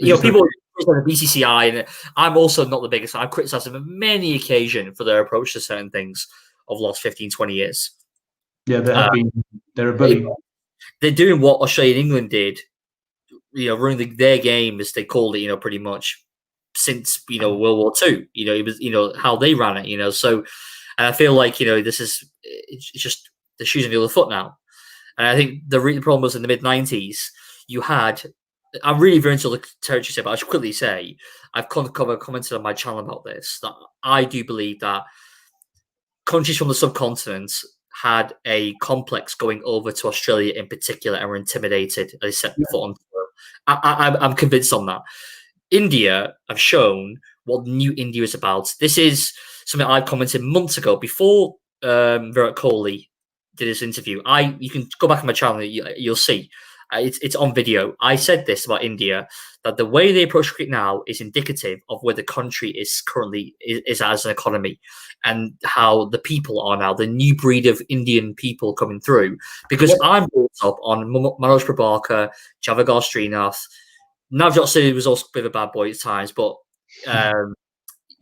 People on the BCCI, and I'm also not the biggest. I've criticised them on many occasions for their approach to certain things of the last 15, 20 years. Yeah, they're a bully. They're doing what Australia and England did, running their game, as they called it, pretty much since, World War II. It was, how they ran it, so. And I feel like, it's just the shoes on the other foot now. And I think the problem was in the mid-90s, you had, I'm really very into the territory here, but I should quickly say, I've commented on my channel about this, that I do believe that countries from the subcontinent had a complex going over to Australia in particular and were intimidated as they set foot on the soil. I'm convinced on that. India have shown what new India is about. This is something I commented months ago before Virat Kohli did his interview. You can go back on my channel, you'll see. It's on video. I said this about India, that the way they approach cricket now is indicative of where the country is currently is as an economy, and how the people are now, the new breed of Indian people coming through. Because I'm brought up on Manoj Prabhakar, Javagal Srinath. Navjot Singh was also a bit of a bad boy at times, but I'm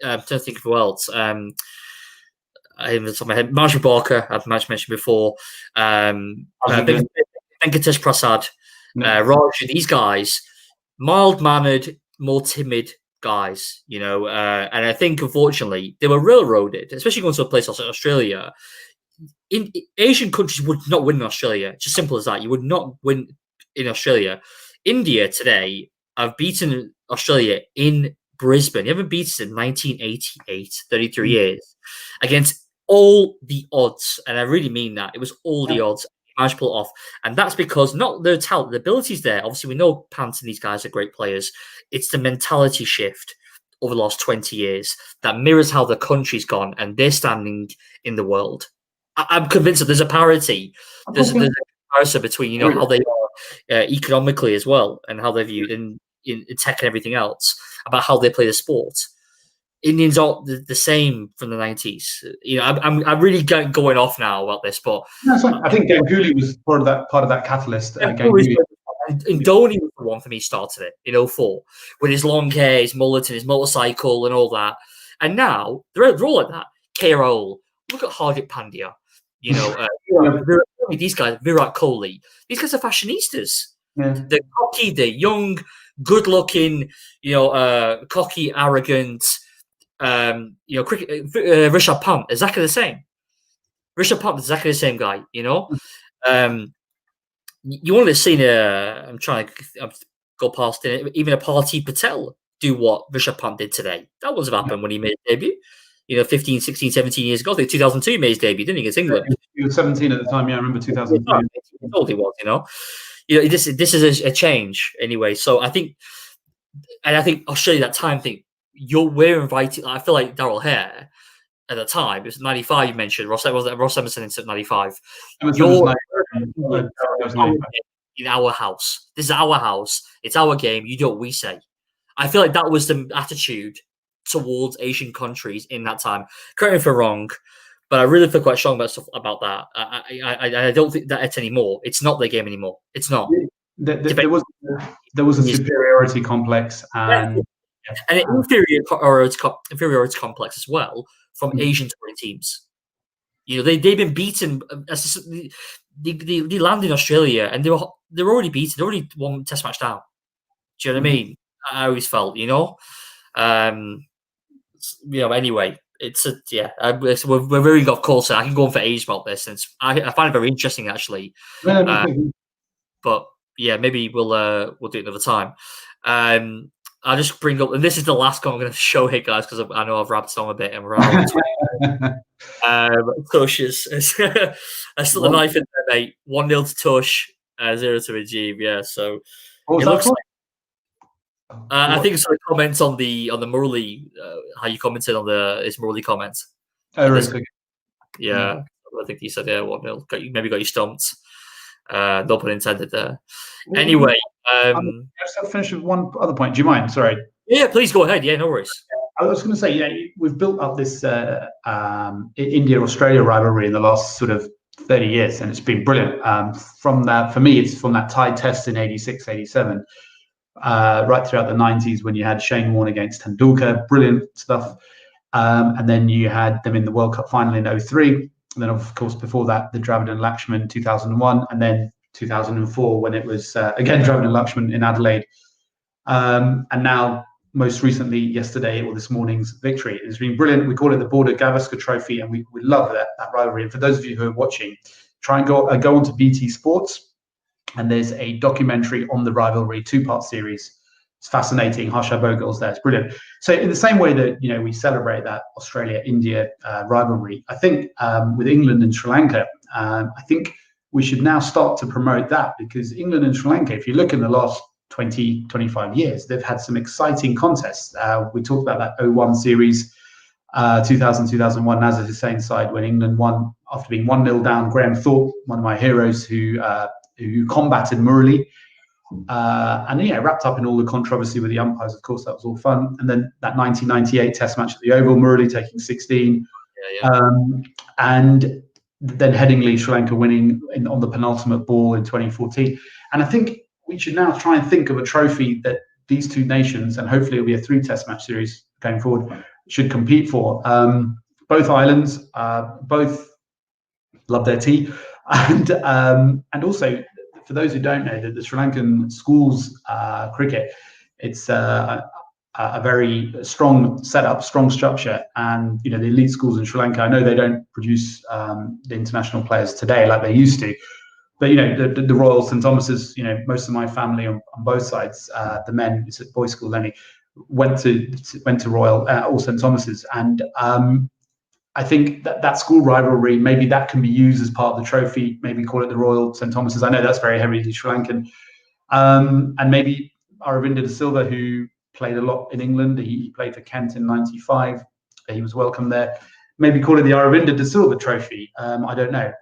trying to think of who else. I have on my head. Manoj Prabhakar, I've mentioned before. Venkatesh Prasad, Raj, these guys, mild-mannered, more timid guys, and I think, unfortunately, they were railroaded, especially going to a place like Australia. In Asian countries would not win in Australia. Just simple as that. You would not win in Australia. India today have beaten Australia in Brisbane. You haven't beaten in 1988, 33 years, against all the odds. And I really mean that. It was all the odds. Managed to pull it off. And that's because not the talent, the ability's there. Obviously, we know Pant and these guys are great players. It's the mentality shift over the last 20 years that mirrors how the country's gone and they're standing in the world. I'm convinced that there's a parity. There's a comparison between, how they are economically as well, and how they're viewed in tech and everything else, about how they play the sport. Indians aren't the same from the 90s. I'm really going off now about this, but I think Ganguly was part of that catalyst. And Dhoni was the one for me started it in 2004 with his long hair, his mullet, and his motorcycle and all that. And now they're all like that. KRL, look at Hardik Pandya. These guys, Virat Kohli. These guys are fashionistas. Yeah. They're cocky, they're young, good-looking, cocky, arrogant. Rishabh Pant, exactly the same. Rishabh Pant is exactly the same guy. You wouldn't have seen I'm trying to go past it. Even a Party Patel do what Rishabh Pant did today. That was happened when he made his debut. 15, 16, 17 years ago. I think 2002 he made his debut, didn't he, against England? He was 17 at the time. Yeah, I remember 2002. He told he was. This is a change anyway. So I think Australia that time we're invited. I feel like Daryl Hare at the time, it was 95. You mentioned Ross Emerson in 95. You're in our house. This is our house. It's our game. You do what we say. I feel like that was the attitude towards Asian countries in that time. Correct me if I'm wrong, but I really feel quite strong about stuff about that. I don't think that it's anymore. It's not their game anymore. It's not. There was a superiority complex and an inferiority complex as well from Asian touring teams. They've been beaten. They landed in Australia and they're already beaten. They're already one test match down. Do you know what I mean? I always felt, Anyway, we're very off course. I can go on for ages about this, and I find it very interesting actually. But yeah, maybe we'll do it another time. I'll just bring up, and this is the last one I'm going to show here, guys, because I know I've wrapped on a bit and we're out. Tush is still the knife in there, mate. 1-0 to Tush, 0 to Rajiv. Yeah, so it looks like. I think some comments on the Murali, how you commented on his Murali comments. Oh, right. Yeah, I think you said 1-0. Maybe got you stumped. No pun intended there. Anyway, I'll finish with one other point. Do you mind? Sorry. Yeah, please go ahead. Yeah, no worries. I was going to say, we've built up this India-Australia rivalry in the last sort of 30 years, and it's been brilliant. For me, it's from that tied test in 86, 87. Right throughout the 90s when you had Shane Warne against Tendulkar, brilliant stuff. And then you had them in the World Cup final in 03. And then, of course, before that, the Dravid and Lakshman 2001. And then 2004 when it was, again, Dravid and Lakshman in Adelaide. And now, most recently, yesterday or this morning's victory. It's been brilliant. We call it the Border Gavaskar Trophy, and we love that rivalry. And for those of you who are watching, try and go on to BT Sports. And there's a documentary on the rivalry, 2-part series. It's fascinating. Harsha Bogle's there. It's brilliant. So in the same way that, we celebrate that Australia-India rivalry, I think with England and Sri Lanka, I think we should now start to promote that, because England and Sri Lanka, if you look in the last 20, 25 years, they've had some exciting contests. We talked about that 01 series, 2000, 2001, Nazar Hussein's side, when England won after being 1-0 down. Graham Thorpe, one of my heroes, who combated Murali, and wrapped up in all the controversy with the umpires. Of course, that was all fun. And then that 1998 Test match at the Oval, Murali taking 16, and then Headingley, Sri Lanka winning on the penultimate ball in 2014. And I think we should now try and think of a trophy that these two nations, and hopefully it'll be a 3 Test match series going forward, should compete for. Both islands, both love their tea. And also, for those who don't know, the Sri Lankan schools cricket, it's a very strong setup, strong structure, and the elite schools in Sri Lanka, I know they don't produce the international players today like they used to, but the Royal St Thomas's, most of my family on both sides, the men, it's at boys' school only, went to Royal or St Thomas's, and I think that school rivalry, maybe that can be used as part of the trophy. Maybe call it the Royal St Thomas's. I know that's very heavily Sri Lankan. And maybe Aravinda De Silva, who played a lot in England. He played for Kent in '95. He was welcome there. Maybe call it the Aravinda De Silva Trophy. I don't know.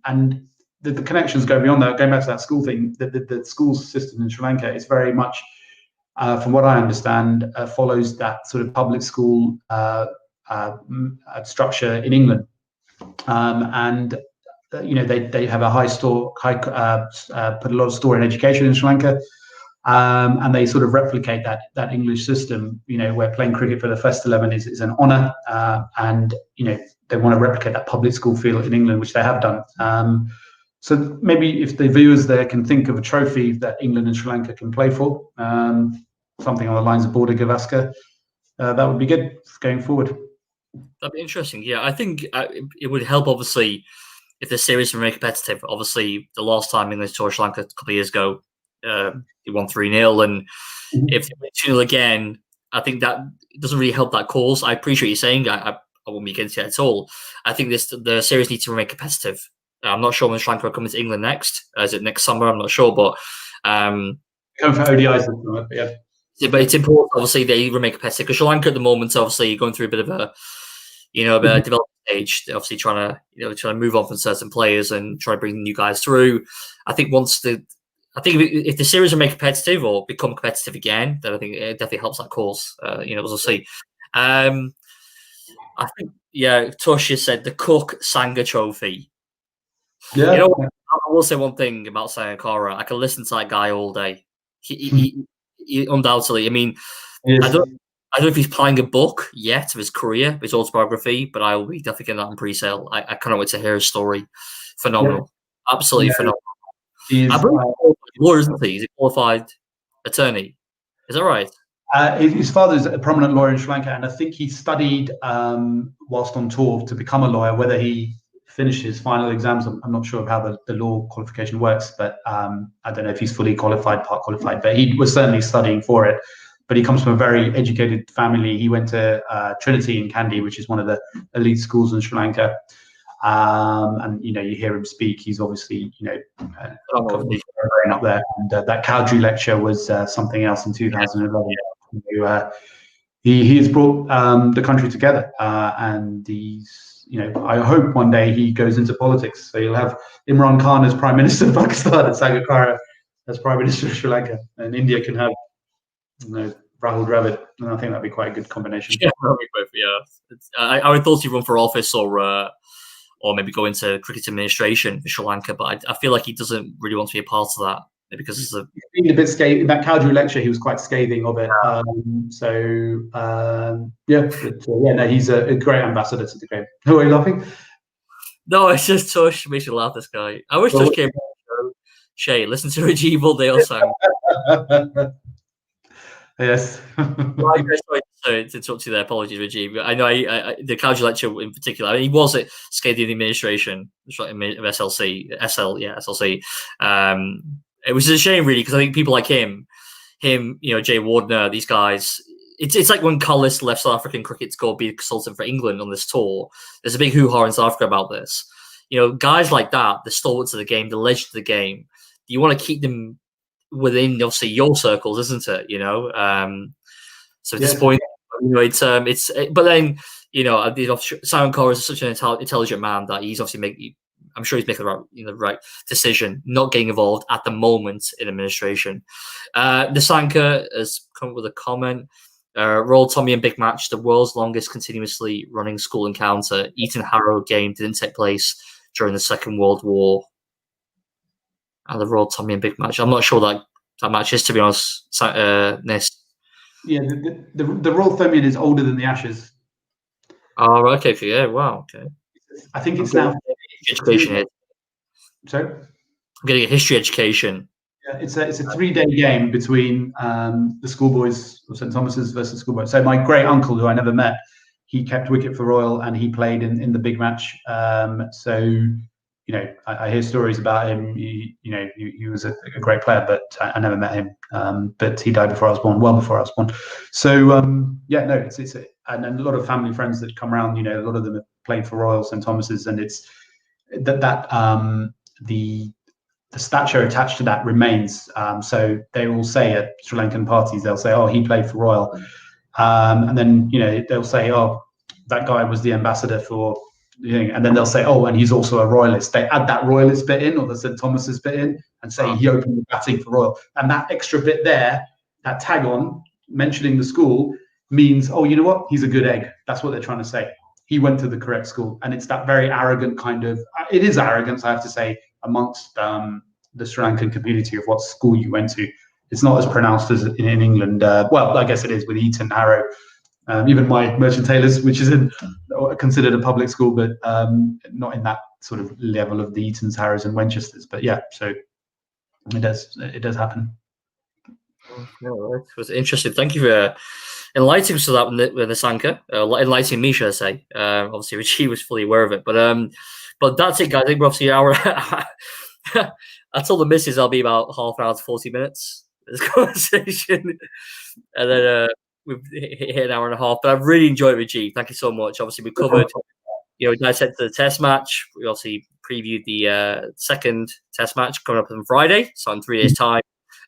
And the connections go beyond that. Going back to that school thing, the school system in Sri Lanka is very much, from what I understand, follows that sort of public school structure in England, and they have a put a lot of store in education in Sri Lanka, and they sort of replicate that English system. Where playing cricket for the first 11 is an honour, and they want to replicate that public school feel in England, which they have done. So maybe if the viewers there can think of a trophy that England and Sri Lanka can play for, something on the lines of Border Gavaskar, that would be good going forward. That'd be interesting. Yeah, I think it would help, obviously, if the series were more competitive. Obviously, the last time England toured Sri Lanka a couple of years ago, they won 3-0, and if they win 2-0 again, I think that doesn't really help that cause. I appreciate you saying. I won't be against it at all. I think the series needs to remain competitive. I'm not sure when Sri Lanka are coming to England next. Is it next summer? I'm not sure, but going for ODIs, yeah. Yeah, but it's important, obviously, they remain competitive, because Sri Lanka at the moment, obviously, going through a bit of a development stage. They're obviously trying to move on from certain players and try to bring new guys through. I think if the series remain competitive or become competitive again, then I think it definitely helps that cause. We'll see. I think, Tush has said the Cook Sangha Trophy. Yeah. I will say one thing about Sangakkara. I can listen to that guy all day. He undoubtedly. I mean, yes. I don't know if he's planning a book yet of his career, his autobiography, but I will be definitely getting that on pre-sale. I cannot wait to hear his story. Phenomenal, absolutely phenomenal. I believe he's a lawyer, isn't he? He's a qualified attorney. Is that right? His father's a prominent lawyer in Sri Lanka, and I think he studied whilst on tour to become a lawyer. Whether he finished his final exams, I'm not sure of how the law qualification works, but I don't know if he's fully qualified, part qualified, but he was certainly studying for it. But he comes from a very educated family. He went to Trinity in Kandy, which is one of the elite schools in Sri Lanka. And you hear him speak. He's obviously growing up there. And that Cowdrey lecture was something else in 2011. Yeah. He has brought the country together, and he's. I hope one day he goes into politics. So you'll have Imran Khan as Prime Minister of Pakistan and Sangakkara as Prime Minister of Sri Lanka, and India can have Rahul Dravid, and I think that'd be quite a good combination. Yeah, I would thought he'd run for office or maybe go into cricket administration for Sri Lanka, but I feel like he doesn't really want to be a part of that because he's been a bit scathing. In that Cowdrey lecture, he was quite scathing of it. He's a great ambassador to the game. Who are you laughing? No, it's just Tush. Makes you laugh, this guy. I wish Tush came on. Shay, listen to Rajiv all day or sang. Yes. Sorry to talk to you there. Apologies, Rajiv. I know the Cowdrey lecture in particular. He was at scathing the administration of SLC. It was a shame, really, because I think people like him, Jay Wardner, these guys. It's like when Cullis left South African cricket to go be a consultant for England on this tour. There's a big hoo-ha in South Africa about this. Guys like that, the stalwarts of the game, the legend of the game. You want to keep them within, obviously, your circles, isn't it? So disappointing. But then Sangakkara is such an intelligent man that he's obviously I'm sure he's making the right decision, not getting involved at the moment in administration. Nisanka has come up with a comment. Royal Tommy and Big Match, the world's longest continuously running school encounter. Eton Harrow game didn't take place during the Second World War. And the Royal Tommy and Big Match. I'm not sure that match is, to be honest. Nis. Yeah, the Royal Thomond is older than the Ashes. Oh, okay. Yeah, wow. Okay. I think it's now. Education here. Sorry? I'm getting a history education. Yeah, it's a 3-day game between the schoolboys of St Thomas's versus schoolboys. So my great uncle, who I never met, he kept wicket for Royal and he played in the big match. I hear stories about him. He was a great player, but I never met him. But he died before I was born, well before I was born. So and a lot of family friends that come around. A lot of them have played for Royal St Thomas's, and it's the stature attached to that remains. So they will say at Sri Lankan parties, they'll say, "Oh, he played for Royal," and then they'll say, "Oh, that guy was the ambassador for thing. And then they'll say, oh, and he's also a royalist. They add that royalist bit in, or the St. Thomas's bit in, and say he opened the batting for Royal. And that extra bit there, that tag on, mentioning the school, means, oh, you know what? He's a good egg. That's what they're trying to say. He went to the correct school. And it's that very arrogant kind of, it is arrogance, I have to say, amongst the Sri Lankan community of what school you went to. It's not as pronounced as in England. Well, I guess it is with Eton, Harrow. Even my Merchant Taylors, which is considered a public school, but not in that sort of level of the Etons, Harrows, and Winchesters. But yeah, so it does happen. No, it was interesting. Thank you for enlightening us to that with the Sanka. Enlightening me, should I say? Obviously, Richie was fully aware of it, but that's it, guys. I think we're obviously an hour. I told the missus I'll be about half an hour to 40 minutes this conversation, and then we've hit an hour and a half. But I've really enjoyed it, Rajiv. Thank you so much. Obviously, we covered, dissected the test match. We obviously previewed the second test match coming up on Friday, so in 3 days' time.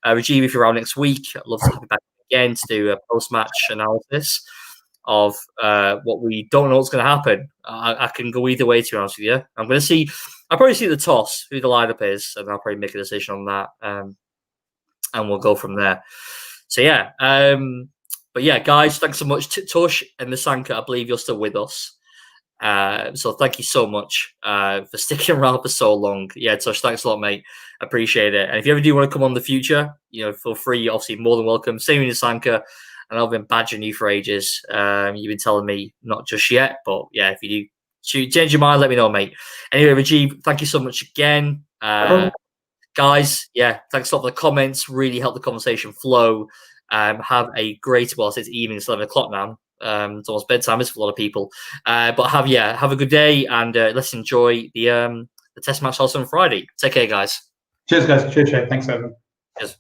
Rajiv, if you're around next week, I'd love to have you back again to do a post-match analysis of what we don't know what's going to happen. I can go either way, to be honest with you. I'll probably see the toss, who the lineup is, and I'll probably make a decision on that, and we'll go from there. So, yeah. But, yeah, guys, thanks so much. Tush and the Sanka, I believe you're still with us. So thank you so much for sticking around for so long. Yeah, Tush, thanks a lot, mate. Appreciate it. And if you ever do want to come on in the future, feel free. Obviously, more than welcome. Same in Sanka, and I've been badgering you for ages. You've been telling me not just yet, but yeah, if you do change your mind, let me know, mate. Anyway, Rajiv, thank you so much again, guys. Yeah, thanks a lot for the comments. Really helped the conversation flow. Have a great. Well, it's evening. It's 11 o'clock now. It's almost bedtime for a lot of people. But have a good day, and let's enjoy the test match also on Friday. Take care, guys. Cheers, guys. Cheers, Shay. Thanks, everyone. Cheers.